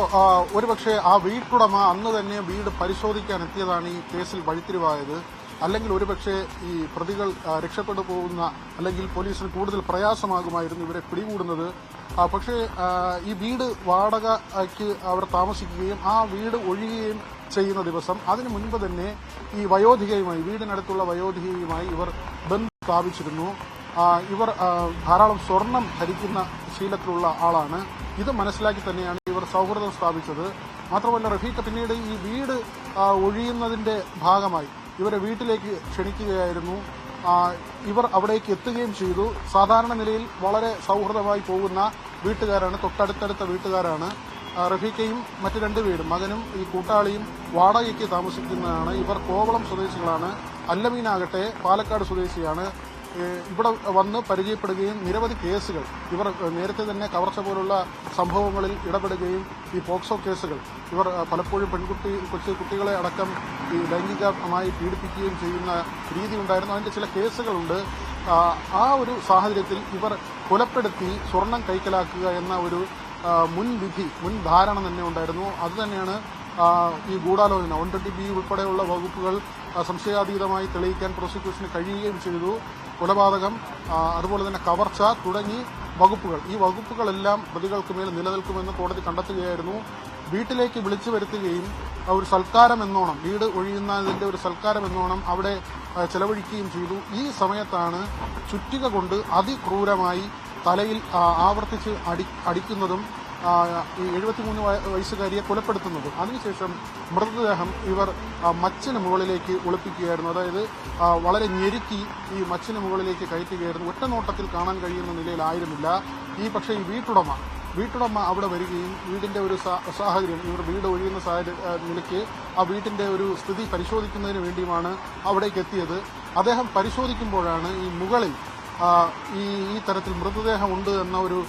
ഒരുപക്ഷെ ആ വീട്ടുടമ അന്ന് തന്നെ വീട് പരിശോധിക്കാൻ എത്തിയതാണ് ഈ കേസിൽ വഴിത്തിരിവായത്. അല്ലെങ്കിൽ ഒരുപക്ഷെ ഈ പ്രതികൾ രക്ഷപ്പെട്ടു പോകുന്ന, അല്ലെങ്കിൽ പോലീസിന് കൂടുതൽ പ്രയാസമാകുമായിരുന്നു ഇവരെ പിടികൂടുന്നത്. പക്ഷേ ഈ വീട് വാടകയ്ക്ക് അവർ താമസിക്കുകയും ആ വീട് ഒഴിയുകയും ചെയ്യുന്ന ദിവസം അതിനു മുൻപ് തന്നെ ഈ വയോധികയുമായി, വീടിനടുത്തുള്ള വയോധികയുമായി ഇവർ ബന്ധം സ്ഥാപിച്ചിരുന്നു. ഇവർ ധാരാളം സ്വർണം ധരിക്കുന്ന ശീലത്തിലുള്ള ആളാണ്. ഇത് മനസ്സിലാക്കി തന്നെയാണ് ഇവർ സൗഹൃദം സ്ഥാപിച്ചത്. മാത്രമല്ല, റഫീഖ പിന്നീട് ഈ വീട് ഒഴിയുന്നതിന്റെ ഭാഗമായി ഇവരെ വീട്ടിലേക്ക് ക്ഷണിക്കുകയായിരുന്നു. ഇവർ അവിടേക്ക് എത്തുകയും ചെയ്തു. സാധാരണ നിലയിൽ വളരെ സൗഹൃദമായി പോകുന്ന വീട്ടുകാരാണ്, തൊട്ടടുത്തടുത്ത വീട്ടുകാരാണ്. റഫീഖയും മറ്റ് 2 പേരും, മകനും ഈ കൂട്ടാളിയും വാടകയ്ക്ക് താമസിക്കുന്നതാണ്. ഇവർ കോവളം സ്വദേശികളാണ്. അല്ലമീനാകട്ടെ പാലക്കാട് സ്വദേശിയാണ്. ഇവിടെ വന്ന് പരിചയപ്പെടുകയും നിരവധി കേസുകൾ, ഇവർ നേരത്തെ തന്നെ കവർച്ച പോലുള്ള സംഭവങ്ങളിൽ ഇടപെടുകയും ഈ പോക്സോ കേസുകൾ, ഇവർ പലപ്പോഴും കൊച്ചു കുട്ടികളെ അടക്കം ഈ ലൈംഗികമായി പീഡിപ്പിക്കുകയും ചെയ്യുന്ന രീതി ഉണ്ടായിരുന്നു. അതിന്റെ ചില കേസുകളുണ്ട്. ആ ഒരു സാഹചര്യത്തിൽ ഇവർ കൊലപ്പെടുത്തി സ്വർണം കൈക്കലാക്കുക എന്ന ഒരു മുൻ ധാരണ തന്നെ ഉണ്ടായിരുന്നു. അതുതന്നെയാണ് ഈ ഗൂഢാലോചന 120B ഉൾപ്പെടെയുള്ള വകുപ്പുകൾ സംശയാതീതമായി തെളിയിക്കാൻ പ്രോസിക്യൂഷന് കഴിയുകയും ചെയ്തു. കൊലപാതകം, അതുപോലെ തന്നെ കവർച്ച തുടങ്ങി വകുപ്പുകൾ, ഈ വകുപ്പുകളെല്ലാം പ്രതികൾക്ക് മേൽ നിലനിൽക്കുമെന്ന് കോടതി കണ്ടെത്തുകയായിരുന്നു. വീട്ടിലേക്ക് വിളിച്ചു വരുത്തുകയും ഒരു സൽക്കാരം എന്നോണം, വീട് ഒഴിയുന്നതിന്റെ ഒരു സൽക്കാരം എന്നോണം അവിടെ ചെലവഴിക്കുകയും ചെയ്തു. ഈ സമയത്താണ് ചുറ്റിക കൊണ്ട് അതിക്രൂരമായി തലയിൽ ആവർത്തിച്ച് അടിക്കുന്നതും ഈ 73 വയസ്സുകാരിയെ കൊലപ്പെടുത്തുന്നതും. അതിനുശേഷം മൃതദേഹം ഇവർ മച്ചിന് മുകളിലേക്ക് ഒളിപ്പിക്കുകയായിരുന്നു. അതായത് വളരെ ഞെരുക്കി ഈ മച്ചിന് മുകളിലേക്ക് കയറ്റുകയായിരുന്നു. ഒറ്റ നോട്ടത്തിൽ കാണാൻ കഴിയുന്ന നിലയിലായിരുന്നില്ല. പക്ഷേ ഈ വീട്ടുടമ അവിടെ വരികയും വീടിന്റെ ഒരു സാഹചര്യം, ഇവർ വീട് ഒഴിയുന്ന നിലയ്ക്ക് ആ വീട്ടിന്റെ ഒരു സ്ഥിതി പരിശോധിക്കുന്നതിന് വേണ്ടിയുമാണ് അവിടേക്ക് എത്തിയത്. അദ്ദേഹം പരിശോധിക്കുമ്പോഴാണ് ഈ മുകളിൽ ഈ തരത്തിൽ മൃതദേഹമുണ്ട് എന്ന ഒരു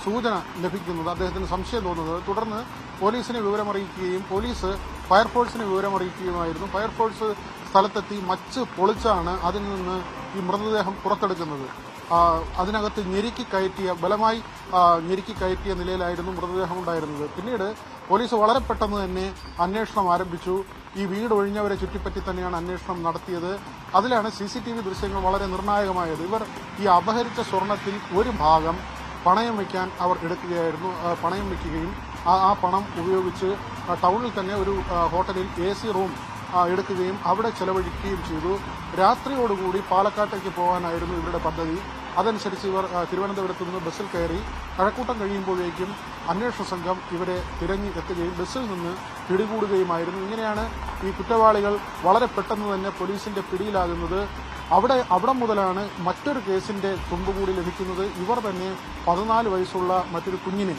സൂചന ലഭിക്കുന്നത്. അദ്ദേഹത്തിന് സംശയം തോന്നുന്നത്. തുടർന്ന് പോലീസിനെ വിവരമറിയിക്കുകയും പോലീസ് ഫയർഫോഴ്സിനെ വിവരമറിയിക്കുകയുമായിരുന്നു. ഫയർഫോഴ്സ് സ്ഥലത്തെത്തി മച്ച് പൊളിച്ചാണ് അതിൽ നിന്ന് ഈ മൃതദേഹം പുറത്തെടുക്കുന്നത്. അതിനകത്ത് ബലമായി ഞെരുക്കി കയറ്റിയ നിലയിലായിരുന്നു മൃതദേഹം ഉണ്ടായിരുന്നത്. പിന്നീട് പോലീസ് വളരെ പെട്ടെന്ന് തന്നെ അന്വേഷണം ആരംഭിച്ചു. ഈ വീട് ഒഴിഞ്ഞവരെ ചുറ്റിപ്പറ്റി തന്നെയാണ് അന്വേഷണം നടത്തിയത്. അതിലാണ് CCTV ദൃശ്യങ്ങൾ വളരെ നിർണായകമായത്. ഇവർ ഈ അപഹരിച്ച സ്വർണത്തിൽ ഒരു ഭാഗം പണയം വയ്ക്കാൻ അവർ എടുക്കുകയായിരുന്നു. പണയം വയ്ക്കുകയും ആ പണം ഉപയോഗിച്ച് ടൗണിൽ തന്നെ ഒരു ഹോട്ടലിൽ AC റൂം എടുക്കുകയും അവിടെ ചെലവഴിക്കുകയും ചെയ്തു. രാത്രിയോടുകൂടി പാലക്കാട്ടേക്ക് പോകാനായിരുന്നു ഇവരുടെ പദ്ധതി. അതനുസരിച്ച് ഇവർ തിരുവനന്തപുരത്ത് നിന്ന് ബസ്സിൽ കയറി. കഴക്കൂട്ടം കഴിയുമ്പോഴേക്കും അന്വേഷണ സംഘം ഇവരെ തിരഞ്ഞു എത്തുകയും ബസ്സിൽ നിന്ന് പിടികൂടുകയുമായിരുന്നു. ഇങ്ങനെയാണ് ഈ കുറ്റവാളികൾ വളരെ പെട്ടെന്ന് തന്നെ പോലീസിന്റെ പിടിയിലാകുന്നത്. അവിടെ മുതലാണ് മറ്റൊരു കേസിന്റെ തുമ്പുകൂടി ലഭിക്കുന്നത്. ഇവർ തന്നെ 14 വയസ്സുള്ള മറ്റൊരു കുഞ്ഞിനെ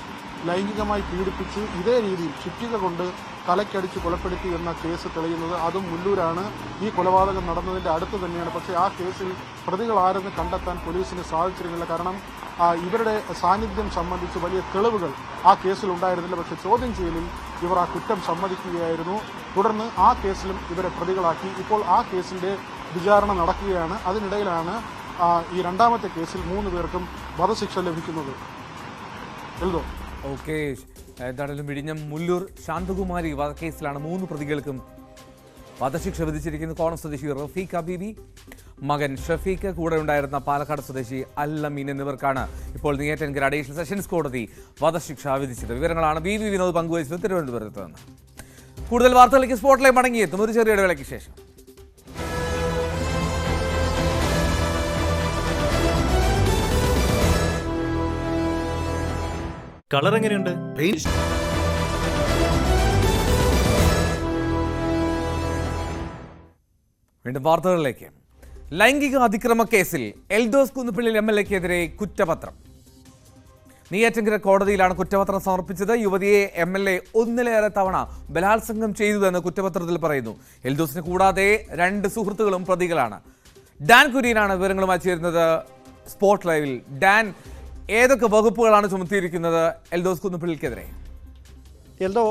ലൈംഗികമായി പീഡിപ്പിച്ച് ഇതേ രീതിയിൽ ചുറ്റിക കൊണ്ട് തലയ്ക്കടിച്ച് കൊലപ്പെടുത്തി എന്ന കേസ് തെളിയുന്നത്. അതും മുല്ലൂരാണ്. ഈ കൊലപാതകം നടന്നതിന്റെ അടുത്ത് തന്നെയാണ്. പക്ഷേ ആ കേസിൽ പ്രതികൾ ആരെന്ന് കണ്ടെത്താൻ പോലീസിന് സാധിച്ചിരുന്നില്ല. കാരണം ഇവരുടെ സാന്നിധ്യം സംബന്ധിച്ച് വലിയ തെളിവുകൾ ആ കേസിൽ ഉണ്ടായിരുന്നില്ല. പക്ഷേ ചോദ്യം ചെയ്യലിൽ ഇവർ ആ കുറ്റം സമ്മതിക്കുകയായിരുന്നു. തുടർന്ന് ആ കേസിലും ഇവരെ പ്രതികളാക്കി. ഇപ്പോൾ ആ കേസിന്റെ വിചാരണ നടക്കുകയാണ്. അതിനിടയിലാണ് ഈ രണ്ടാമത്തെ കേസിൽ 3 പേർക്കും വധശിക്ഷ ലഭിക്കുന്നത്. ഓക്കെ, എന്തായാലും വിഴിഞ്ഞം മുല്ലൂർ ശാന്തകുമാരി വധക്കേസിലാണ് 3 പ്രതികൾക്കും വധശിക്ഷ വിധിച്ചിരിക്കുന്നത്. കോണം സ്വദേശി റഫീഖ് ഹബീബി, മകൻ ഷഫീഖ്, കൂടെ ഉണ്ടായിരുന്ന പാലക്കാട് സ്വദേശി അല്ലമീൻ എന്നിവർക്കാണ് ഇപ്പോൾ നെയ്യാറ്റിൻകര അഡീഷണൽ സെഷൻസ് കോടതി വധശിക്ഷ വിധിച്ചത്. വിവരങ്ങളാണ് ബി വി വിനോദ് പങ്കുവച്ചത് തിരുവനന്തപുരത്ത് നിന്ന്. കൂടുതൽ വാർത്തകളിലേക്ക് സ്പോട്ട്ലൈറ്റ് മടങ്ങിയെത്തും ഒരു ചെറിയ ഇടവേളയ്ക്ക് ശേഷം. കളർ എങ്ങനെയുണ്ട്? വീണ്ടും വാർത്തകളിലേക്ക്. ലൈംഗിക അതിക്രമ കേസിൽ എൽദോസ് കുന്നുപിള്ളിൽ MLA-ക്കെതിരെ കുറ്റപത്രം. നെയ്യാറ്റിൻകര കോടതിയിലാണ് കുറ്റപത്രം സമർപ്പിച്ചത്. യുവതിയെ MLA 1-ലേറെ തവണ ബലാത്സംഗം ചെയ്തുവെന്ന് കുറ്റപത്രത്തിൽ പറയുന്നു. എൽദോസിന് കൂടാതെ 2 സുഹൃത്തുക്കളും പ്രതികളാണ്. ഡാൻ കുര്യനാണ് വിവരങ്ങളുമായി ചേരുന്നത് സ്പോട്ട് ലൈവിൽ. ഡാൻ, ഏതൊക്കെ വകുപ്പുകളാണ് ചുമത്തിയിരിക്കുന്നത് എൽദോസ് കുന്നുപിള്ളിക്കെതിരെ? എൽദോ,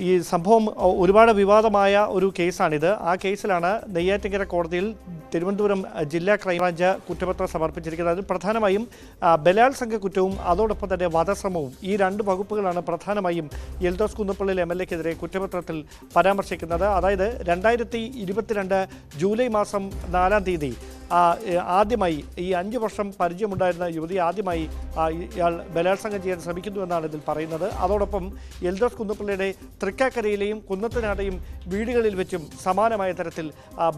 ഈ സംഭവം ഒരുപാട് വിവാദമായ ഒരു കേസാണിത്. ആ കേസിലാണ് നെയ്യാറ്റിൻകര കോടതിയിൽ തിരുവനന്തപുരം ജില്ലാ ക്രൈംബ്രാഞ്ച് കുറ്റപത്രം സമർപ്പിച്ചിരിക്കുന്നത്. അതിൽ പ്രധാനമായും ബലാത്സംഗ കുറ്റവും അതോടൊപ്പം തന്നെ വധശ്രമവും, ഈ 2 വകുപ്പുകളാണ് പ്രധാനമായും എൽദോസ് കുന്നുപിള്ളിൽ MLA-ക്കെതിരെ കുറ്റപത്രത്തിൽ പരാമർശിക്കുന്നത്. അതായത് 2022 ജൂലൈ മാസം 4-ാം തീയതി ആദ്യമായി ഈ 5 വർഷം പരിചയമുണ്ടായിരുന്ന യുവതി ആദ്യമായി ഇയാൾ ബലാത്സംഗം ചെയ്യാൻ ശ്രമിക്കുന്നു എന്നാണ് ഇതിൽ പറയുന്നത്. അതോടൊപ്പം എൽദോസ് കുന്നുപിള്ളിയുടെ തൃക്കാക്കരയിലെയും കുന്നത്തനാടെയും വീടുകളിൽ വെച്ചും സമാനമായ തരത്തിൽ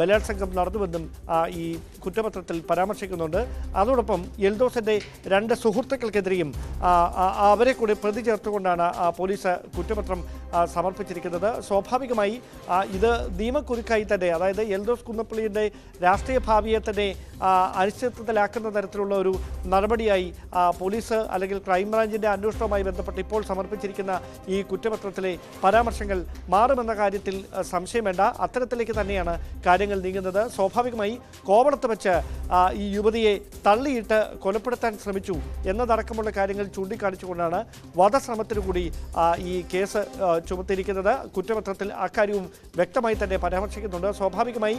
ബലാത്സംഗം നടന്നുവെന്നും ഈ കുറ്റപത്രത്തിൽ പരാമർശിക്കുന്നുണ്ട്. അതോടൊപ്പം എൽദോസിൻ്റെ 2 സുഹൃത്തുക്കൾക്കെതിരെയും അവരെ കൂടി പ്രതി ചേർത്തുകൊണ്ടാണ് പോലീസ് കുറ്റപത്രം സമർപ്പിച്ചിരിക്കുന്നത്. സ്വാഭാവികമായി ഇത് നിയമക്കുരുക്കായി തന്നെ, അതായത് എൽദോസ് കുന്നുപിള്ളിയുടെ രാഷ്ട്രീയ ഭാവിയെ തന്നെ അനിശ്ചിതത്വത്തിലാക്കുന്ന തരത്തിലുള്ള ഒരു നടപടിയായി പോലീസ് അല്ലെങ്കിൽ ക്രൈംബ്രാഞ്ചിൻ്റെ അന്വേഷണവുമായി ബന്ധപ്പെട്ട് ഇപ്പോൾ സമർപ്പിച്ചിരിക്കുന്ന ഈ കുറ്റപത്രത്തിലെ പരാമർശങ്ങൾ മാറുമെന്ന കാര്യത്തിൽ സംശയം വേണ്ട. അത്തരത്തിലേക്ക് തന്നെയാണ് കാര്യങ്ങൾ നീങ്ങുന്നത്. സ്വാഭാവികമായി കോവളത്ത് വെച്ച് ഈ യുവതിയെ തള്ളിയിട്ട് കൊലപ്പെടുത്താൻ ശ്രമിച്ചു എന്നതടക്കമുള്ള കാര്യങ്ങൾ ചൂണ്ടിക്കാണിച്ചുകൊണ്ടാണ് വധശ്രമത്തിനു കൂടി ഈ കേസ് ചുമത്തിയിരിക്കുന്നത്. കുറ്റപത്രത്തിൽ അക്കാര്യവും വ്യക്തമായി തന്നെ പരാമർശിക്കുന്നുണ്ട്. സ്വാഭാവികമായി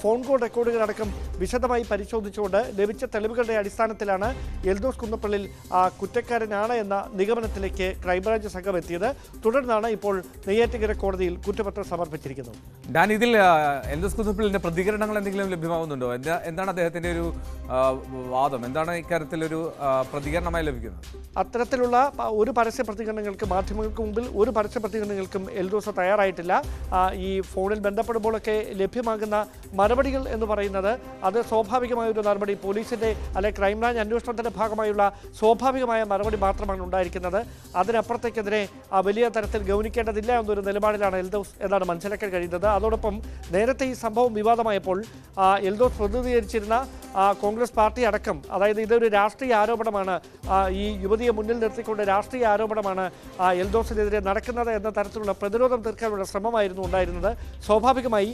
ഫോൺ കോൾ റെക്കോർഡുകളടക്കം വിശദമായി പരിശോധിച്ചുകൊണ്ട് ലഭിച്ച തെളിവുകളുടെ അടിസ്ഥാനത്തിലാണ് എൽദോസ് കുന്നുപിള്ളിൽ കുറ്റക്കാരനാണ് എന്ന നിഗമനത്തിലേക്ക് ക്രൈംബ്രാഞ്ച് സംഘം എത്തിയത്. തുടർന്നാണ് ഇപ്പോൾ നെയ്യാറ്റിൻകര കോടതിയിൽ കുറ്റപത്രം സമർപ്പിച്ചിരിക്കുന്നത്. ഡാൻ, ഇതിൽ എൽദോസ് കുന്നുപിള്ളിന്റെ പ്രതികരണങ്ങൾ എന്തെങ്കിലും ലഭ്യമാവുന്നുണ്ടോ? എന്താണ് അദ്ദേഹത്തിന്റെ ഒരു വാദം? എന്താണ് ഇക്കാര്യത്തിലൊരു പ്രതികരണമായി ലഭിക്കുന്നത്? അത്തരത്തിലുള്ള ഒരു പരസ്യ പ്രതികരണങ്ങൾക്ക്, മാധ്യമങ്ങൾക്ക് മുമ്പിൽ ഒരു പരസ്യ പ്രതികരണങ്ങൾക്കും എൽദോസ് തയ്യാറായിട്ടില്ല. ഈ ഫോണിൽ ബന്ധപ്പെടുമ്പോഴൊക്കെ ലഭ്യമാകുന്ന മറുപടികൾ എന്ന് പറയുന്നത് അത് സ്വാഭാവികമായ ഒരു നടപടി, പോലീസിൻ്റെ അല്ലെങ്കിൽ ക്രൈംബ്രാഞ്ച് അന്വേഷണത്തിൻ്റെ ഭാഗമായുള്ള സ്വാഭാവികമായ മറുപടി മാത്രമാണ് ഉണ്ടായിരിക്കുന്നത്. അതിനപ്പുറത്തേക്കെതിരെ വലിയ തരത്തിൽ ഗൗനിക്കേണ്ടതില്ല എന്നൊരു നിലപാടിലാണ് എൽദോസ് എന്നാണ് മനസ്സിലാക്കാൻ കഴിയുന്നത്. അതോടൊപ്പം നേരത്തെ ഈ സംഭവം വിവാദമായപ്പോൾ എൽദോസ് പ്രതിനിധീകരിച്ചിരുന്ന കോൺഗ്രസ് പാർട്ടി അടക്കം, അതായത് ഇതൊരു രാഷ്ട്രീയ ആരോപണമാണ്, ഈ യുവതിയെ മുന്നിൽ നിർത്തിക്കൊണ്ട് രാഷ്ട്രീയ ആരോപണമാണ് എൽദോസിനെതിരെ നടക്കുന്നത് എന്ന തരത്തിലുള്ള പ്രതിരോധം തീർക്കാനുള്ള ശ്രമമായിരുന്നു ഉണ്ടായിരുന്നത്. സ്വാഭാവികമായി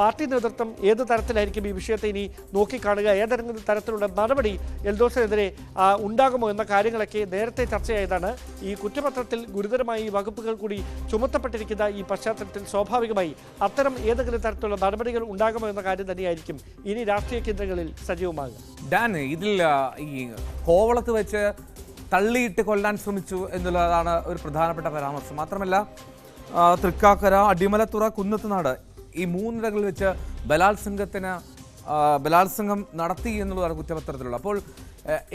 പാർട്ടി നേതൃത്വം ഏത് തരത്തിലായിരിക്കും ഈ വിഷയത്തെ ഇനി നോക്കിക്കാണുക, ഏതെങ്കിലും തരത്തിലുള്ള നടപടി എൽദോസിനെതിരെ ഉണ്ടാകുമോ എന്ന കാര്യങ്ങളൊക്കെ നേരത്തെ ചർച്ചയായതാണ്. ഈ കുറ്റപത്രത്തിൽ ഗുരുതരമായി വകുപ്പുകൾ കൂടി ചുമത്തപ്പെട്ടിരിക്കുന്ന ഈ പശ്ചാത്തലത്തിൽ സ്വാഭാവികമായി അത്തരം ഏതെങ്കിലും തരത്തിലുള്ള നടപടികൾ ഉണ്ടാകുമോ എന്ന കാര്യം തന്നെയായിരിക്കും ഇനി രാഷ്ട്രീയ കേന്ദ്രങ്ങളിൽ സജീവമാകുക. ഡാൻ, ഇതിൽ ഈ കോവളത്ത് വെച്ച് തള്ളിയിട്ട് കൊല്ലാൻ ശ്രമിച്ചു എന്നുള്ളതാണ് ഒരു പ്രധാനപ്പെട്ട പരാമർശം. മാത്രമല്ല തൃക്കാക്കര, അടിമലത്തുറ, കുന്നത്തുനാട് ഈ 3 ഇടങ്ങളിൽ വെച്ച് ബലാത്സംഗം നടത്തി എന്നുള്ളതാണ് കുറ്റപത്രത്തിലുള്ള. അപ്പോൾ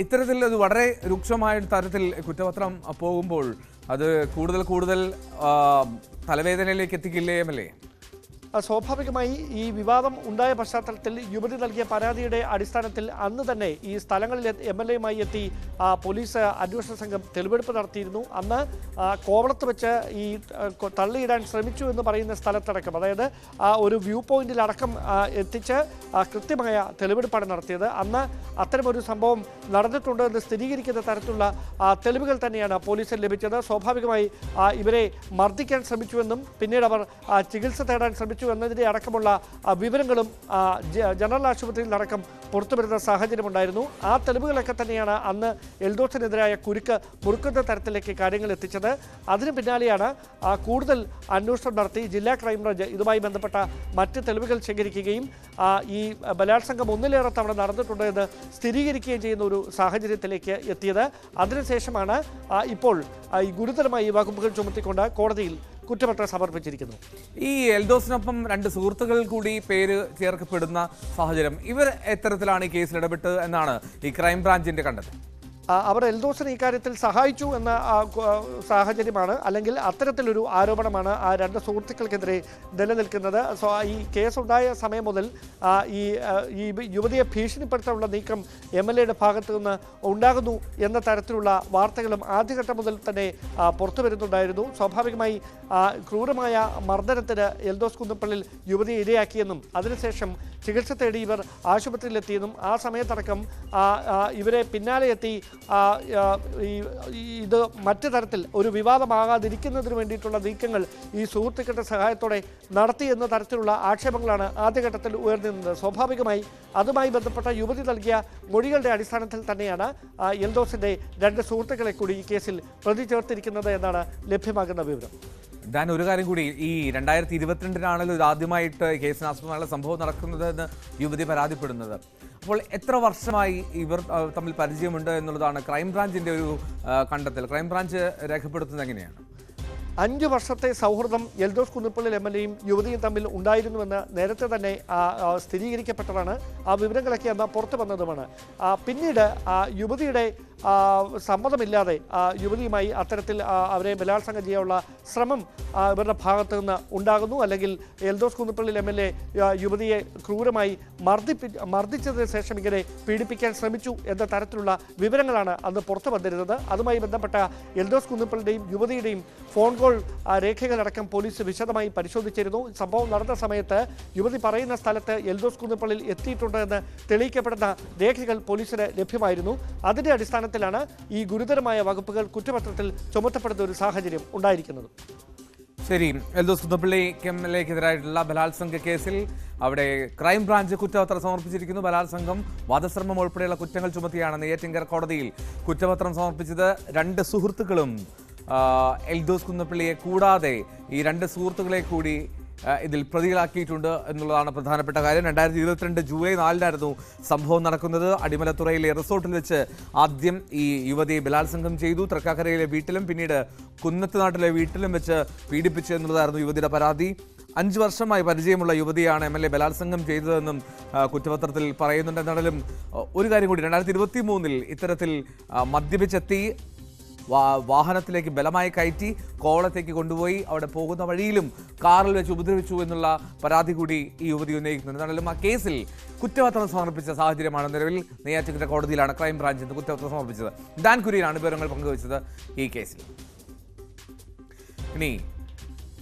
ഇത്തരത്തിൽ അത് വളരെ രൂക്ഷമായ തരത്തിൽ കുറ്റപത്രം പോകുമ്പോൾ അത് കൂടുതൽ തലവേദനയിലേക്ക് എത്തിക്കില്ലേ MLA? സ്വാഭാവികമായി ഈ വിവാദം ഉണ്ടായ പശ്ചാത്തലത്തിൽ യുവതി നൽകിയ പരാതിയുടെ അടിസ്ഥാനത്തിൽ അന്ന് തന്നെ ഈ സ്ഥലങ്ങളിൽ MLA-യുമായി എത്തി പോലീസ് അന്വേഷണ സംഘം തെളിവെടുപ്പ് നടത്തിയിരുന്നു. അന്ന് കോവളത്ത് വെച്ച് ഈ തള്ളിയിടാൻ ശ്രമിച്ചു എന്ന് പറയുന്ന സ്ഥലത്തടക്കം, അതായത് ഒരു വ്യൂ പോയിന്റിലടക്കം എത്തിച്ച് കൃത്യമായ തെളിവെടുപ്പാണ് നടത്തിയത്. അന്ന് അത്തരമൊരു സംഭവം നടന്നിട്ടുണ്ട് എന്ന് സ്ഥിരീകരിക്കുന്ന തരത്തിലുള്ള തെളിവുകൾ തന്നെയാണ് പോലീസിന് ലഭിച്ചത്. സ്വാഭാവികമായി ഇവരെ മർദ്ദിക്കാൻ ശ്രമിച്ചുവെന്നും പിന്നീട് അവർ ചികിത്സ തേടാൻ ശ്രമിച്ചു എന്നതിൻ്റെ അടക്കമുള്ള വിവരങ്ങളും ജനറൽ ആശുപത്രിയിൽ അടക്കം പുറത്തുവരുന്ന സാഹചര്യമുണ്ടായിരുന്നു. ആ തെളിവുകളൊക്കെ തന്നെയാണ് അന്ന് എൽദോസിനെതിരായ കുരുക്ക് മുറുക്കുന്ന തരത്തിലേക്ക് കാര്യങ്ങൾ എത്തിച്ചത്. അതിന് പിന്നാലെയാണ് കൂടുതൽ അന്വേഷണം നടത്തി ജില്ലാ ക്രൈംബ്രാഞ്ച് ഇതുമായി ബന്ധപ്പെട്ട മറ്റ് തെളിവുകൾ ശേഖരിക്കുകയും ഈ ബലാത്സംഗം ഒന്നിലേറെ തവണ നടന്നിട്ടുണ്ട് എന്ന് സ്ഥിരീകരിക്കുകയും ചെയ്യുന്ന ഒരു സാഹചര്യത്തിലേക്ക് എത്തിയത്. അതിനുശേഷമാണ് ഇപ്പോൾ ഈ ഗുരുതരമായ ഈ വകുപ്പുകൾ ചുമത്തിക്കൊണ്ട് കോടതിയിൽ കുറ്റപത്രം സമർപ്പിച്ചിരിക്കുന്നു. ഈ എൽദോസിനൊപ്പം 2 സുഹൃത്തുക്കൾ കൂടി പേര് ചേർക്കപ്പെടുന്ന സാഹചര്യം, ഇവർ എത്തരത്തിലാണ് ഈ കേസിൽ ഇടപെട്ടത് എന്നാണ് ഈ ക്രൈംബ്രാഞ്ചിന്റെ കണ്ടെത്തൽ? അവർ എൽദോസിനെ ഇക്കാര്യത്തിൽ സഹായിച്ചു എന്ന സാഹചര്യമാണ്, അല്ലെങ്കിൽ അത്തരത്തിലൊരു ആരോപണമാണ് ആ 2 സുഹൃത്തുക്കൾക്കെതിരെ നിലനിൽക്കുന്നത്. ഈ കേസുണ്ടായ സമയം മുതൽ ഈ യുവതിയെ ഭീഷണിപ്പെടുത്താനുള്ള നീക്കം MLA ഭാഗത്തു നിന്ന് ഉണ്ടാകുന്നു എന്ന തരത്തിലുള്ള വാർത്തകളും ആദ്യഘട്ടം മുതൽ തന്നെ പുറത്തു വരുന്നുണ്ടായിരുന്നു. സ്വാഭാവികമായി ക്രൂരമായ മർദ്ദനത്തിന് എൽദോസ് കുന്നപ്പള്ളിൽ യുവതിയെ ഇരയാക്കിയെന്നും അതിനുശേഷം ചികിത്സ തേടി ഇവർ ആശുപത്രിയിലെത്തിയെന്നും ആ സമയത്തടക്കം ഇവരെ പിന്നാലെ എത്തി ഇത് മറ്റു തരത്തിൽ ഒരു വിവാദമാകാതിരിക്കുന്നതിന് വേണ്ടിയിട്ടുള്ള നീക്കങ്ങൾ ഈ സുഹൃത്തുക്കളുടെ സഹായത്തോടെ നടത്തി എന്ന തരത്തിലുള്ള ആക്ഷേപങ്ങളാണ് ആദ്യഘട്ടത്തിൽ ഉയർന്നിരുന്നത്. സ്വാഭാവികമായി അതുമായി ബന്ധപ്പെട്ട യുവതി നൽകിയ മൊഴികളുടെ അടിസ്ഥാനത്തിൽ തന്നെയാണ് എൽദോസിന്റെ 2 സുഹൃത്തുക്കളെ കൂടി ഈ കേസിൽ പ്രതി ചേർത്തിരിക്കുന്നത് എന്നാണ് ലഭ്യമാകുന്ന വിവരം. ഞാൻ ഒരു കാര്യം കൂടി, ഈ 2022-നാണല്ലോ ഇതാദ്യമായിട്ട് കേസിനാസ്പദമായ സംഭവം നടക്കുന്നത് എന്ന് യുവതി പരാതിപ്പെടുന്നത്. അപ്പോൾ എത്ര വർഷമായി ഇവർ തമ്മിൽ പരിചയമുണ്ട് എന്നുള്ളതാണ് ക്രൈംബ്രാഞ്ചിന്റെ ഒരു കണ്ടെത്തൽ. ക്രൈംബ്രാഞ്ച് രേഖപ്പെടുത്തുന്നത് എങ്ങനെയാണ്? 5 വർഷത്തെ സൗഹൃദം എൽദോസ് കുന്നപ്പള്ളിൽ MLAയും യുവതിയും തമ്മിൽ ഉണ്ടായിരുന്നുവെന്ന് നേരത്തെ തന്നെ സ്ഥിരീകരിക്കപ്പെട്ടതാണ്. ആ വിവരങ്ങളൊക്കെ അന്ന് പുറത്തു വന്നതുമാണ്. പിന്നീട് യുവതിയുടെ സമ്മതമില്ലാതെ യുവതിയുമായി അത്തരത്തിൽ അവരെ ബലാത്സംഗം ചെയ്യാനുള്ള ശ്രമം ഇവരുടെ ഭാഗത്തു നിന്ന് ഉണ്ടാകുന്നു. അല്ലെങ്കിൽ എൽദോസ് കുന്നപ്പള്ളിൽ MLA യുവതിയെ ക്രൂരമായി മർദ്ദിച്ചതിന് ശേഷം ഇങ്ങനെ പീഡിപ്പിക്കാൻ ശ്രമിച്ചു എന്ന തരത്തിലുള്ള വിവരങ്ങളാണ് അന്ന് പുറത്തു വന്നിരുന്നത്. അതുമായി ബന്ധപ്പെട്ട എൽദോസ് കുന്നപ്പള്ളിയുടെയും യുവതിയുടെയും ഫോൺ കോൾ രേഖകളടക്കം പോലീസ് വിശദമായി പരിശോധിച്ചിരുന്നു. സംഭവം നടന്ന സമയത്ത് യുവതി പറയുന്ന സ്ഥലത്ത് എൽദോസ് കുന്നപ്പള്ളിൽ എത്തിയിട്ടുണ്ട് എന്ന് തെളിയിക്കപ്പെടുന്ന രേഖകൾ പോലീസിന് ലഭ്യമായിരുന്നു. അതിന്റെ അടിസ്ഥാനത്തിലാണ് ഈ ഗുരുതരമായ വകുപ്പുകൾ കുറ്റപത്രത്തിൽ ചുമത്തപ്പെടുന്ന ഒരു സാഹചര്യം ഉണ്ടായിരിക്കുന്നത്. ശരി, എൽദോസ് കുന്നപ്പള്ളി MLAക്കെതിരായിട്ടുള്ള ബലാത്സംഗ കേസിൽ അവിടെ ക്രൈംബ്രാഞ്ച് കുറ്റപത്രം സമർപ്പിച്ചിരിക്കുന്നു. ബലാത്സംഗം, വധശ്രമം ഉൾപ്പെടെയുള്ള കുറ്റങ്ങൾ ചുമത്തിയാണ് നെയ്യാറ്റിൻകര കോടതിയിൽ കുറ്റപത്രം സമർപ്പിച്ചത്. 2 സുഹൃത്തുക്കളും എൽദോസ് കുന്നപ്പള്ളിയെ കൂടാതെ ഈ 2 സുഹൃത്തുക്കളെ കൂടി ഇതിൽ പ്രതികളാക്കിയിട്ടുണ്ട് എന്നുള്ളതാണ് പ്രധാനപ്പെട്ട കാര്യം. 2022 ജൂലൈ 4-നായിരുന്നു സംഭവം നടക്കുന്നത്. അടിമലത്തുറയിലെ റിസോർട്ടിൽ വെച്ച് ആദ്യം ഈ യുവതിയെ ബലാത്സംഗം ചെയ്തു. തൃക്കാക്കരയിലെ വീട്ടിലും പിന്നീട് കുന്നത്തുനാട്ടിലെ വീട്ടിലും വെച്ച് പീഡിപ്പിച്ചു എന്നുള്ളതായിരുന്നു യുവതിയുടെ പരാതി. 5 വർഷമായി പരിചയമുള്ള യുവതിയാണ് MLA ബലാത്സംഗം ചെയ്തതെന്നും കുറ്റപത്രത്തിൽ പറയുന്നുണ്ട്. എന്നാലും ഒരു കാര്യം കൂടി, 2023 ഇത്തരത്തിൽ മദ്യപിച്ചെത്തി വാഹനത്തിലേക്ക് ബലമായി കയറ്റി കോവളത്തേക്ക് കൊണ്ടുപോയി അവിടെ പോകുന്ന വഴിയിലും കാറിൽ വെച്ച് ഉപദ്രവിച്ചു എന്നുള്ള പരാതി കൂടി ഈ യുവതി ഉന്നയിക്കുന്നുണ്ട്. എന്നാലും ആ കേസിൽ കുറ്റപത്രം സമർപ്പിച്ച സാഹചര്യമാണ് നിലവിൽ. നെയ്യാറ്റിൻകര കോടതിയിലാണ് ക്രൈംബ്രാഞ്ച് ഇന്ന് കുറ്റപത്രം സമർപ്പിച്ചത്. ഡാൻ കുര്യനാണ് വിവരങ്ങൾ പങ്കുവച്ചത് ഈ കേസിൽ. ഇനി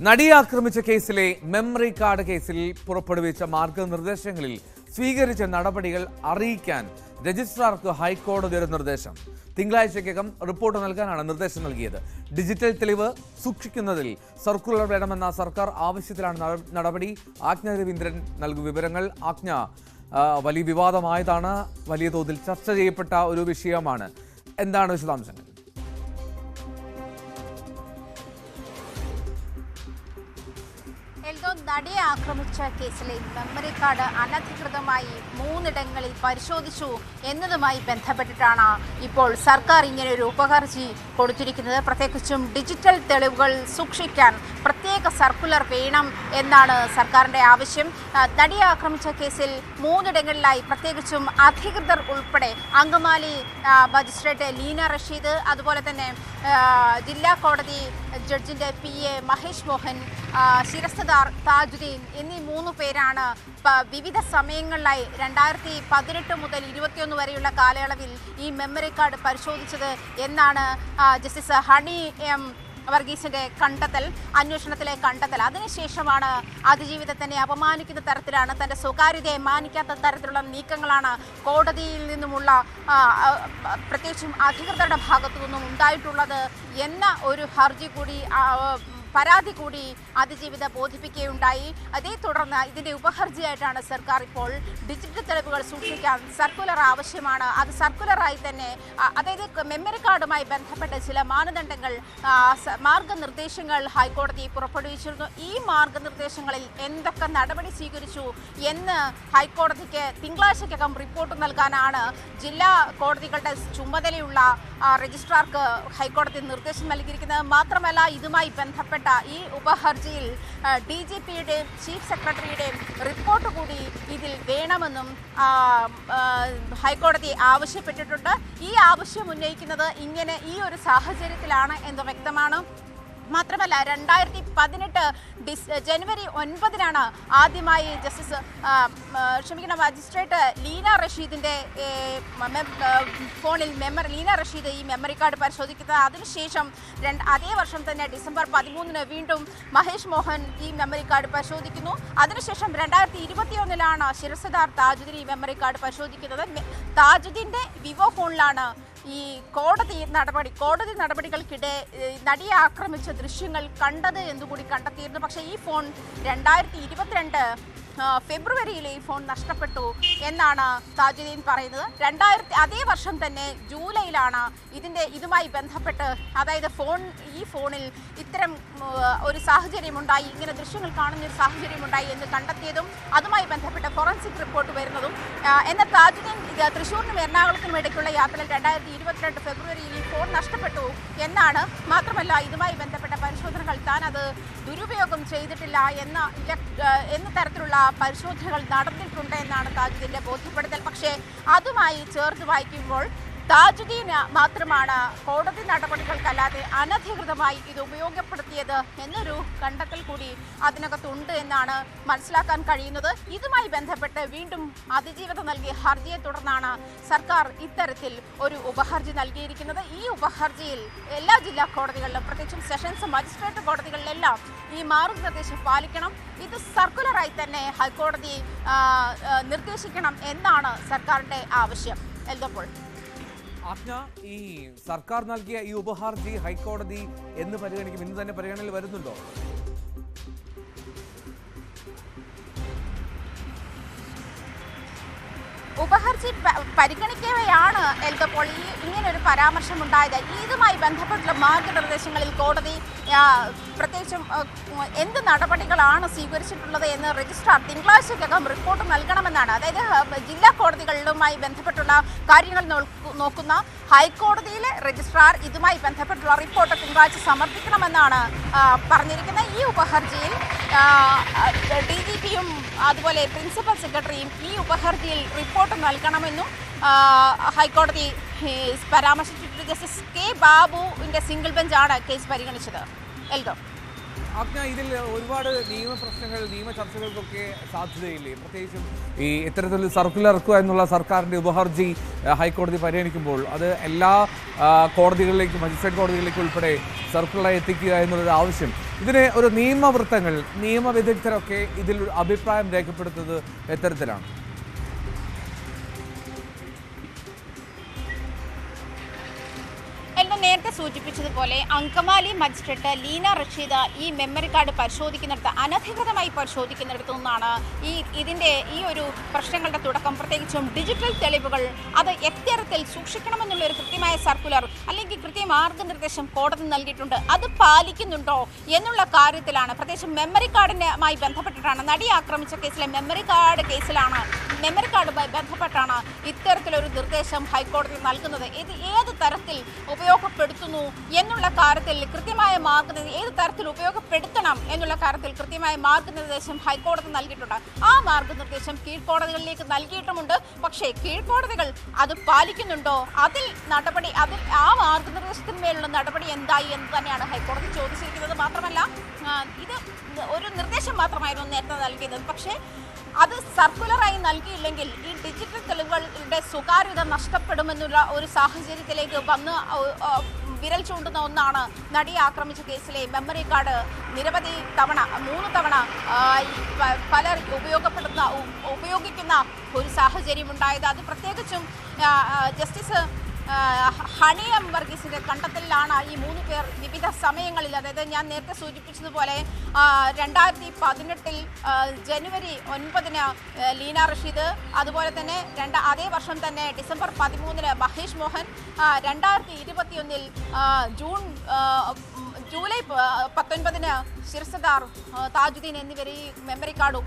നടിയെ ആക്രമിച്ച കേസിലെ മെമ്മറി കാർഡ് കേസിൽ പുറപ്പെടുവിച്ച മാർഗനിർദ്ദേശങ്ങളിൽ സ്വീകരിച്ച നടപടികൾ അറിയിക്കാൻ രജിസ്ട്രാർക്ക് ഹൈക്കോടതിയുടെ നിർദ്ദേശം. തിങ്കളാഴ്ചയ്ക്കകം റിപ്പോർട്ട് നൽകാനാണ് നിർദ്ദേശം നൽകിയത്. ഡിജിറ്റൽ തെളിവ് സൂക്ഷിക്കുന്നതിൽ സർക്കുലർ വേണമെന്ന സർക്കാർ ആവശ്യത്തിലാണ് നടപടി. ആജ്ഞ രവീന്ദ്രൻ നൽകും വിവരങ്ങൾ. ആജ്ഞ വലിയ വിവാദമായതാണ്, വലിയ തോതിൽ ചർച്ച ചെയ്യപ്പെട്ട ഒരു വിഷയമാണ്. എന്താണ് വിശദാംശങ്ങൾ? നടിയെ ആക്രമിച്ച കേസിലെ മെമ്മറി കാർഡ് അനധികൃതമായി 3 ഇടങ്ങളിൽ പരിശോധിച്ചു എന്നതുമായി ബന്ധപ്പെട്ടിട്ടാണ് ഇപ്പോൾ സർക്കാർ ഇങ്ങനെ ഒരു ഉപഹർജി കൊടുത്തിരിക്കുന്നത്. പ്രത്യേകിച്ചും ഡിജിറ്റൽ തെളിവുകൾ സൂക്ഷിക്കാൻ പ്രത്യേക സർക്കുലർ വേണം എന്നാണ് സർക്കാരിൻ്റെ ആവശ്യം. നടിയെ ആക്രമിച്ച കേസിൽ 3 ഇടങ്ങളിലായി പ്രത്യേകിച്ചും അധികൃതർ ഉൾപ്പെടെ അങ്കമാലി മജിസ്ട്രേറ്റ് ലീന റഷീദ്, അതുപോലെ തന്നെ ജില്ലാ കോടതി ജഡ്ജിൻ്റെ PA മഹേഷ് മോഹൻ, ശിരസ്തദാർ താജുദ്ദീൻ എന്നീ 3 പേരാണ് വിവിധ സമയങ്ങളിലായി 2018 മുതൽ 2021 വരെയുള്ള കാലയളവിൽ ഈ മെമ്മറി കാർഡ് പരിശോധിച്ചത് എന്നാണ് ജസ്റ്റിസ് ഹണി M വർഗീസിന്റെ അന്വേഷണത്തിലെ കണ്ടെത്തൽ. അതിനുശേഷമാണ് അതിജീവിതത്തിനെ അപമാനിക്കുന്ന തരത്തിലാണ്, തന്റെ സ്വകാര്യതയെ മാനിക്കാത്ത തരത്തിലുള്ള നീക്കങ്ങളാണ് കോടതിയിൽ നിന്നുമുള്ള പ്രത്യേകിച്ചും അധികൃതരുടെ ഭാഗത്തു നിന്നും ഉണ്ടായിട്ടുള്ളത് എന്ന ഒരു ഹർജി കൂടി പരാതി കൂടി അതിജീവിത ബോധിപ്പിക്കുകയുണ്ടായി. അതേ തുടർന്ന് ഇതിന്റെ ഉപഹർജിയായിട്ടാണ് സർക്കാർ ഇപ്പോൾ ഡിജിറ്റൽ തെളിവുകൾ സൂക്ഷിക്കാൻ സർക്കുലർ ആവശ്യമാണ്. അത് സർക്കുലറായി തന്നെ അതായത് മെമ്മറി കാർഡുമായി ബന്ധപ്പെട്ട ചില മാനദണ്ഡങ്ങൾ മാർഗനിർദ്ദേശങ്ങൾ ഹൈക്കോടതി പുറപ്പെടുവിച്ചിരുന്നു. ഈ മാർഗനിർദ്ദേശങ്ങളിൽ എന്തൊക്കെ നടപടി സ്വീകരിച്ചു എന്ന് ഹൈക്കോടതിക്ക് തിങ്കളാഴ്ചക്കകം റിപ്പോർട്ട് നൽകാനാണ് ജില്ലാ കോടതികളുടെ ചുമതലയുള്ള രജിസ്ട്രാർക്ക് ഹൈക്കോടതി നിർദ്ദേശം നൽകിയിരിക്കുന്നത്. മാത്രമല്ല ഇതുമായി ബന്ധപ്പെട്ട ഈ ഉപഹർജിയിൽ DGPയുടെയും ചീഫ് സെക്രട്ടറിയുടെയും റിപ്പോർട്ട് കൂടി ഇതിൽ വേണമെന്നും ഹൈക്കോടതി ആവശ്യപ്പെട്ടിട്ടുണ്ട്. ഈ ആവശ്യം ഉന്നയിക്കുന്നത് ഇങ്ങനെ ഈ ഒരു സാഹചര്യത്തിലാണ് എന്ന് വ്യക്തമാണ്. മാത്രമല്ല 2018 ജനുവരി 9 ആദ്യമായി മജിസ്ട്രേറ്റ് ലീന റഷീദിന്റെ ഫോണിൽ ലീന റഷീദ് ഈ മെമ്മറി കാർഡ് പരിശോധിക്കുന്നത്. അതിനുശേഷം അതേ വർഷം തന്നെ ഡിസംബർ 13 വീണ്ടും മഹേഷ് മോഹൻ ഈ മെമ്മറി കാർഡ് പരിശോധിക്കുന്നു. അതിനുശേഷം 2021 ശിരസ്ദാർ താജുദ്ദീൻ ഈ മെമ്മറി കാർഡ് പരിശോധിക്കുന്നത്. താജുദ്ദീന്റെ വിവോ ഫോണിലാണ് ഈ കോടതി നടപടികൾക്കിടെ നടിയെ ആക്രമിച്ച ദൃശ്യങ്ങൾ കണ്ടത് എന്നുകൂടി കണ്ടെത്തിയിരുന്നു. പക്ഷേ ഈ ഫോൺ 2022 ഫെബ്രുവരിയിൽ ഈ ഫോൺ നഷ്ടപ്പെട്ടു എന്നാണ് താജുദ്ദീൻ പറയുന്നത്. അതേ വർഷം തന്നെ ജൂലൈയിലാണ് ഇതുമായി ബന്ധപ്പെട്ട് അതായത് ഈ ഫോണിൽ ഇത്തരം ഒരു സാഹചര്യമുണ്ടായി, ഇങ്ങനെ ദൃശ്യങ്ങൾ കാണുന്ന ഒരു സാഹചര്യമുണ്ടായി എന്ന് കണ്ടെത്തിയതും അതുമായി ബന്ധപ്പെട്ട ഫോറൻസിക് റിപ്പോർട്ട് വരുന്നതും. എന്നാൽ താജുദ്ദീൻ തൃശ്ശൂരിനും എറണാകുളത്തിനും ഇടയ്ക്കുള്ള യാത്രയിൽ 2022 ഫെബ്രുവരിയിൽ ഈ ഫോൺ നഷ്ടപ്പെട്ടു എന്നാണ്. മാത്രമല്ല ഇതുമായി ബന്ധപ്പെട്ട പരിശോധനകൾ താൻ അത് ദുരുപയോഗം ചെയ്തിട്ടില്ല എന്ന തരത്തിലുള്ള പരിശോധനകൾ നടന്നിട്ടുണ്ട് എന്നാണ് താജുദ്ദീന്റെ ബോധ്യപ്പെടുത്തൽ. പക്ഷേ അതുമായി ചേർത്ത് വായിക്കുമ്പോൾ താജുദ്ദീൻ മാത്രമാണ് കോടതി നടപടികൾക്കല്ലാതെ അനധികൃതമായി ഇത് ഉപയോഗപ്പെടുത്തിയത് എന്നൊരു കണ്ടെത്തൽ കൂടി അതിനകത്തുണ്ട് എന്നാണ് മനസ്സിലാക്കാൻ കഴിയുന്നത്. ഇതുമായി ബന്ധപ്പെട്ട് വീണ്ടും അതിജീവത നൽകിയ ഹർജിയെ തുടർന്നാണ് സർക്കാർ ഇത്തരത്തിൽ ഒരു ഉപഹർജി നൽകിയിരിക്കുന്നത്. ഈ ഉപഹർജിയിൽ എല്ലാ ജില്ലാ കോടതികളിലും പ്രത്യേകിച്ചും സെഷൻസ് മജിസ്ട്രേറ്റ് കോടതികളിലെല്ലാം ഈ മാർഗനിർദ്ദേശം പാലിക്കണം. ഇത് സർക്കുലറായി തന്നെ ഹൈക്കോടതി നിർദ്ദേശിക്കണം എന്നാണ് സർക്കാരിന്റെ ആവശ്യം. എൽദോപ്പോൾ ആജ്ഞ, ഈ സർക്കാർ നൽകിയ ഈ ഉപഹർജി ഹൈക്കോടതി എന്ന് പരിഗണിക്കും, ഇന്ന് തന്നെ പരിഗണനയിൽ വരുന്നുണ്ടോ? ഉപഹർജി പരിഗണിക്കവെയാണ് എൽദപ്പോൾ ഇങ്ങനൊരു പരാമർശം ഉണ്ടായത്. ഇതുമായി ബന്ധപ്പെട്ടുള്ള മാർഗനിർദ്ദേശങ്ങളിൽ കോടതി പ്രത്യേകിച്ചും എന്ത് നടപടികളാണ് സ്വീകരിച്ചിട്ടുള്ളത് എന്ന് രജിസ്ട്രാർ തിങ്കളാഴ്ചക്കകം റിപ്പോർട്ട് നൽകണമെന്നാണ്. അതായത് ജില്ലാ കോടതികളുമായി ബന്ധപ്പെട്ടുള്ള കാര്യങ്ങൾ നോക്കുന്ന ഹൈക്കോടതിയിലെ രജിസ്ട്രാർ ഇതുമായി ബന്ധപ്പെട്ടുള്ള റിപ്പോർട്ട് തിങ്കളാഴ്ച സമർപ്പിക്കണമെന്നാണ് പറഞ്ഞിരിക്കുന്നത്. ഈ ഉപഹർജിയിൽ DGPയും അതുപോലെ പ്രിൻസിപ്പൽ സെക്രട്ടറിയും ഈ ഉപഹർജിയിൽ റിപ്പോർട്ട് നൽകണമെന്നും ഹൈക്കോടതി പരാമർശിച്ചിട്ടുണ്ട്. Justice K. ബാബുവിന്റെ സിംഗിൾ ബെഞ്ചാണ് കേസ് പരിഗണിച്ചത്. എൽദോ ആജ്ഞ, ഇതിൽ ഒരുപാട് നിയമപ്രശ്നങ്ങൾ, നിയമ ചർച്ചകൾക്കൊക്കെ സാധ്യതയില്ലേ? പ്രത്യേകിച്ചും ഈ ഇത്തരത്തിൽ സർക്കുലർ ഇറക്കുക എന്നുള്ള സർക്കാരിൻ്റെ ഉപഹർജി ഹൈക്കോടതി പരിഗണിക്കുമ്പോൾ അത് എല്ലാ കോടതികളിലേക്കും മജിസ്ട്രേറ്റ് കോടതികളിലേക്കും ഉൾപ്പെടെ സർക്കുലറായി എത്തിക്കുക എന്നുള്ളൊരു ആവശ്യം, ഇതിന് ഒരു നിയമവൃത്തങ്ങൾ, നിയമവിദഗ്ധരൊക്കെ ഇതിൽ അഭിപ്രായം രേഖപ്പെടുത്തുന്നത് എത്തരത്തിലാണ്? നേരത്തെ സൂചിപ്പിച്ചതുപോലെ അങ്കമാലി മജിസ്ട്രേറ്റ് ലീന റഷീദ് ഈ മെമ്മറി കാർഡ് പരിശോധിക്കുന്നിടത്ത് അനധികൃതമായി പരിശോധിക്കുന്നിടത്തു നിന്നാണ് ഇതിൻ്റെ ഈ ഒരു പ്രശ്നങ്ങളുടെ തുടക്കം. പ്രത്യേകിച്ചും ഡിജിറ്റൽ തെളിവുകൾ അത് എത്തരത്തിൽ സൂക്ഷിക്കണമെന്നുള്ള ഒരു കൃത്യമായ സർക്കുലർ അല്ലെങ്കിൽ കൃത്യ മാർഗനിർദ്ദേശം കോടതി നൽകിയിട്ടുണ്ട്. അത് പാലിക്കുന്നുണ്ടോ എന്നുള്ള കാര്യത്തിലാണ്, പ്രത്യേകിച്ചും മെമ്മറി കാർഡിനുമായി ബന്ധപ്പെട്ടിട്ടാണ് നടിയെ ആക്രമിച്ച കേസിലെ മെമ്മറി കാർഡുമായി ബന്ധപ്പെട്ടാണ് ഇത്തരത്തിലൊരു നിർദ്ദേശം ഹൈക്കോടതി നൽകുന്നത്. ഇത് ഏത് തരത്തിൽ ഉപയോഗപ്പെടുത്തുന്നു എന്നുള്ള കാര്യത്തിൽ കൃത്യമായ ഏത് തരത്തിൽ ഉപയോഗപ്പെടുത്തണം എന്നുള്ള കാര്യത്തിൽ കൃത്യമായ മാർഗനിർദ്ദേശം ഹൈക്കോടതി നൽകിയിട്ടുണ്ട്. ആ മാർഗനിർദ്ദേശം കീഴ്ക്കോടതികളിലേക്ക് നൽകിയിട്ടുമുണ്ട്. പക്ഷേ കീഴ്ക്കോടതികൾ അത് പാലിക്കുന്നുണ്ടോ, ആ മാർഗനിർദ്ദേശത്തിന്മേലുള്ള നടപടി എന്തായി എന്ന് തന്നെയാണ് ഹൈക്കോടതി ചോദിച്ചിരിക്കുന്നത്. മാത്രമല്ല ഇത് ഒരു നിർദ്ദേശം മാത്രമായിരുന്നു നേരത്തെ നൽകിയത്. പക്ഷേ അത് സർക്കുലറായി നൽകിയില്ലെങ്കിൽ ഈ ഡിജിറ്റൽ തെളിവുകളുടെ സ്വകാര്യത നഷ്ടപ്പെടുമെന്നുള്ള ഒരു സാഹചര്യത്തിലേക്ക് വന്ന് വിരൽ ചൂണ്ടുന്ന ഒന്നാണ് നടിയെ ആക്രമിച്ച കേസിലെ മെമ്മറി കാർഡ്. നിരവധി തവണ 3 തവണ പലർ ഉപയോഗിക്കുന്ന ഒരു സാഹചര്യം ഉണ്ടായത്. അത് പ്രത്യേകിച്ചും ജസ്റ്റിസ് ഹണിയം വർഗീസിന്റെ കണ്ടെത്തലിലാണ് ഈ 3 പേർ വിവിധ സമയങ്ങളിൽ, അതായത് ഞാൻ നേരത്തെ സൂചിപ്പിച്ചതുപോലെ 2018 ജനുവരി 9 ലീന റഷീദ്, അതുപോലെ തന്നെ അതേ വർഷം തന്നെ ഡിസംബർ 13 മഹേഷ് മോഹൻ, 2021 ജൂലൈ 19 ശിരസദാർ താജുദ്ദീൻ എന്നിവർ ഈ മെമ്മറി കാർഡ്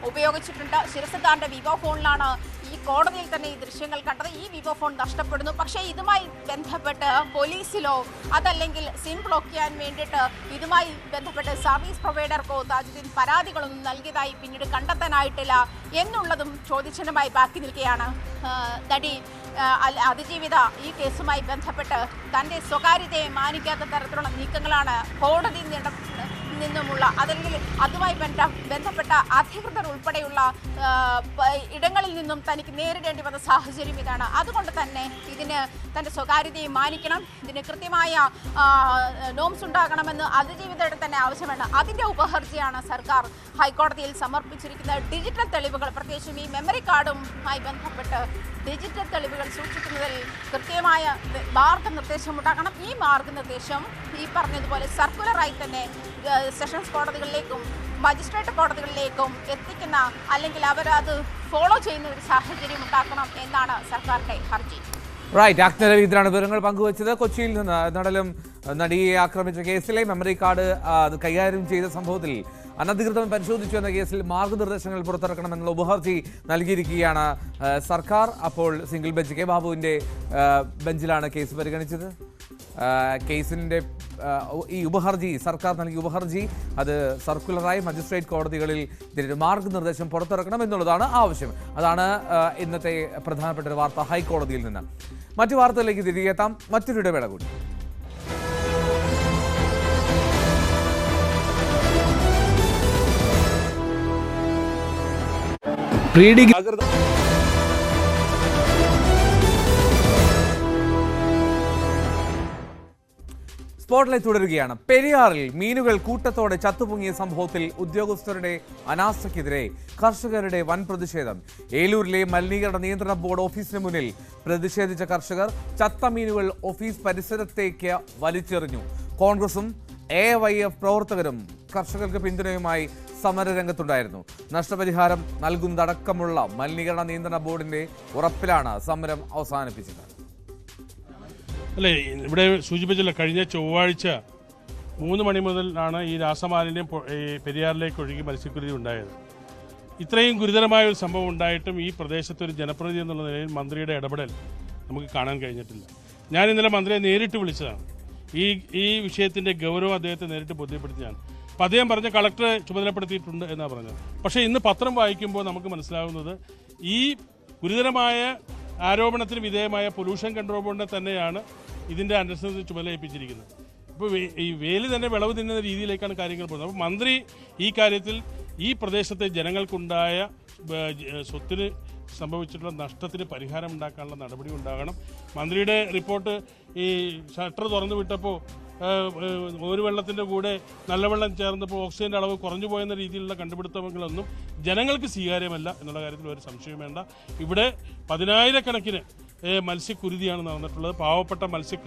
ഉപയോഗിച്ചിട്ടുണ്ട്. ശിരസദാറിന്റെ വിവോ ഫോണിലാണ് ഈ കോടതിയിൽ തന്നെ ഈ ദൃശ്യങ്ങൾ കണ്ടത്. ഈ വിവോ ഫോൺ നഷ്ടപ്പെടുന്നു. പക്ഷേ ഇതുമായി ബന്ധപ്പെട്ട് പോലീസിലോ അതല്ലെങ്കിൽ സിം ബ്ലോക്ക് ചെയ്യാൻ വേണ്ടിയിട്ട് ഇതുമായി ബന്ധപ്പെട്ട് സർവീസ് പ്രൊവൈഡർക്കോ താജുദ്ദീൻ പരാതികളൊന്നും നൽകിയതായി പിന്നീട് കണ്ടെത്താനായിട്ടില്ല എന്നുള്ളതും ചോദ്യചിഹ്നമായി ബാക്കി നിൽക്കുകയാണ്. നടി അതിജീവിത ഈ കേസുമായി ബന്ധപ്പെട്ട് തൻ്റെ സ്വകാര്യതയെ മാനിക്കാത്ത തരത്തിലുള്ള നീക്കങ്ങളാണ് കോടതിയിൽ നിന്നുമുള്ള അതല്ലെങ്കിൽ അതുമായി ബന്ധപ്പെട്ട അധികൃതർ ഉൾപ്പെടെയുള്ള ഇടങ്ങളിൽ നിന്നും തനിക്ക് നേരിടേണ്ടി വന്ന സാഹചര്യം ഇതാണ്. അതുകൊണ്ട് തന്നെ ഇതിന് തൻ്റെ സ്വകാര്യതയെ മാനിക്കണം, ഇതിന് കൃത്യമായ നോംസ് ഉണ്ടാകണമെന്ന് അതിജീവിതയുടെ തന്നെ ആവശ്യമാണ്. അതിൻ്റെ ഉപഹർജിയാണ് സർക്കാർ ഹൈക്കോടതിയിൽ സമർപ്പിച്ചിരിക്കുന്ന. ഡിജിറ്റൽ തെളിവുകൾ, പ്രത്യേകിച്ചും ഈ മെമ്മറി കാർഡുമായി ബന്ധപ്പെട്ട് ഡിജിറ്റൽ തെളിവുകൾ സൂക്ഷിക്കുന്നതിൽ കൃത്യമായ മാർഗനിർദ്ദേശം ഉണ്ടാകണം. ഈ മാർഗനിർദ്ദേശം ഈ പറഞ്ഞതുപോലെ സർക്കുലറായി തന്നെ സെഷൻസ് കോടതികളിലേക്കും മജിസ്ട്രേറ്റ് കോടതികളിലേക്കും എത്തിക്കുന്ന അല്ലെങ്കിൽ അവരത് ഫോളോ ചെയ്യുന്ന ഒരു സാഹചര്യം ഉണ്ടാക്കണം എന്നാണ് സർക്കാരിന്റെ ഹർജി. റൈറ്റ്, അജ്ഞ രവീന്ദ്രനാണ് വിവരങ്ങൾ പങ്കുവച്ചത്. കൊച്ചിയിൽ നിന്ന് നടലും നടിയെ ആക്രമിച്ച കേസിലെ മെമ്മറി കാർഡ് കൈകാര്യം ചെയ്ത സംഭവത്തിൽ അനധികൃതം പരിശോധിച്ചു എന്ന കേസിൽ മാർഗനിർദ്ദേശങ്ങൾ പുറത്തിറക്കണമെന്നുള്ള ഉപഹർജി നൽകിയിരിക്കുകയാണ് സർക്കാർ. അപ്പോൾ സിംഗിൾ ബെഞ്ച് കെ ബാബുവിൻ്റെ ബെഞ്ചിലാണ് കേസ് പരിഗണിച്ചത്. കേസിൻ്റെ ഈ ഉപഹർജി, സർക്കാർ നൽകിയ ഉപഹർജി, അത് സർക്കുലറായി മജിസ്ട്രേറ്റ് കോടതികളിൽ ഇതിനൊരു മാർഗനിർദ്ദേശം പുറത്തിറക്കണം എന്നുള്ളതാണ് ആവശ്യം. അതാണ് ഇന്നത്തെ പ്രധാനപ്പെട്ട ഒരു വാർത്ത ഹൈക്കോടതിയിൽ നിന്ന്. മറ്റു വാർത്തകളിലേക്ക് തിരികെ എത്താം. മറ്റൊരു ഇടവേള കൂടി. സ്പോട്ട്ലൈറ്റ് തുടരുകയാണ്. പെരിയാറിൽ മീനുകൾ കൂട്ടത്തോടെ ചത്തുപൊങ്ങിയ സംഭവത്തിൽ ഉദ്യോഗസ്ഥരുടെ അനാസ്ഥയ്ക്കെതിരെ കർഷകരുടെ വൻ പ്രതിഷേധം. ഏലൂരിലെ മലിനീകരണ നിയന്ത്രണ ബോർഡ് ഓഫീസിന് മുന്നിൽ പ്രതിഷേധിച്ച കർഷകർ ചത്ത മീനുകൾ ഓഫീസ് പരിസരത്തേക്ക് വലിച്ചെറിഞ്ഞു. കോൺഗ്രസും AYF പ്രവർത്തകരും കർഷകർക്ക് പിന്തുണയുമായി സമരരംഗത്തുണ്ടായിരുന്നു. നഷ്ടപരിഹാരം നൽകുന്നതടക്കമുള്ള മലിനീകരണ നിയന്ത്രണ ബോർഡിന്റെ ഉറപ്പിലാണ് സമരം അവസാനിപ്പിച്ചത്. അല്ലേ, ഇവിടെ സൂചിപ്പിച്ചല്ലോ, കഴിഞ്ഞ ചൊവ്വാഴ്ച 3 മണി മുതലാണ് ഈ രാസമാലിന്യം പെരിയാറിലേക്ക് ഒഴുകി മത്സ്യക്കുരുതി ഉണ്ടായത്. ഇത്രയും ഗുരുതരമായ ഒരു സംഭവം ഉണ്ടായിട്ടും ഈ പ്രദേശത്തൊരു ജനപ്രതിനിധി എന്നുള്ള നിലയിൽ മന്ത്രിയുടെ ഇടപെടൽ നമുക്ക് കാണാൻ കഴിഞ്ഞിട്ടില്ല. ഞാൻ ഇന്നലെ മന്ത്രിയെ നേരിട്ട് വിളിച്ചതാണ്. ഈ വിഷയത്തിൻ്റെ ഗൗരവം അദ്ദേഹത്തെ നേരിട്ട് ബോധ്യപ്പെടുത്തിയാണ്. അപ്പോൾ അദ്ദേഹം പറഞ്ഞ കളക്ടറെ ചുമതലപ്പെടുത്തിയിട്ടുണ്ട് എന്നാണ് പറഞ്ഞത്. പക്ഷേ ഇന്ന് പത്രം വായിക്കുമ്പോൾ നമുക്ക് മനസ്സിലാവുന്നത് ഈ ഗുരുതരമായ ആരോപണത്തിന് വിധേയമായ പൊല്യൂഷൻ കൺട്രോൾ ബോർഡിനെ തന്നെയാണ് ഇതിൻ്റെ അന്വേഷണത്തിന് ചുമതലയേൽപ്പിച്ചിരിക്കുന്നത്. ഇപ്പോൾ ഈ വേലി തന്നെ വിളവ് തിന്നുന്ന രീതിയിലേക്കാണ് കാര്യങ്ങൾ പോകുന്നത്. അപ്പോൾ മന്ത്രി ഈ കാര്യത്തിൽ ഈ പ്രദേശത്തെ ജനങ്ങൾക്കുണ്ടായ സ്വത്തിന് സംഭവിച്ചിട്ടുള്ള നഷ്ടത്തിന് പരിഹാരം ഉണ്ടാക്കാനുള്ള നടപടി ഉണ്ടാകണം. മന്ത്രിയുടെ റിപ്പോർട്ട് ഈ ഷട്ടർ തുറന്നു വിട്ടപ്പോൾ ഒരു വെള്ളത്തിൻ്റെ കൂടെ നല്ല വെള്ളം ചേർന്നപ്പോൾ ഓക്സിജൻ്റെ അളവ് കുറഞ്ഞു പോയെന്ന രീതിയിലുള്ള കണ്ടുപിടുത്തങ്ങളൊന്നും ജനങ്ങൾക്ക് സ്വീകാര്യമല്ല എന്നുള്ള കാര്യത്തിൽ ഒരു സംശയം വേണ്ട. ഇവിടെ 10,000-കണക്കിന് മത്സ്യക്കുരുതിയാണ് നടന്നിട്ടുള്ളത്. പാവപ്പെട്ട മത്സ്യ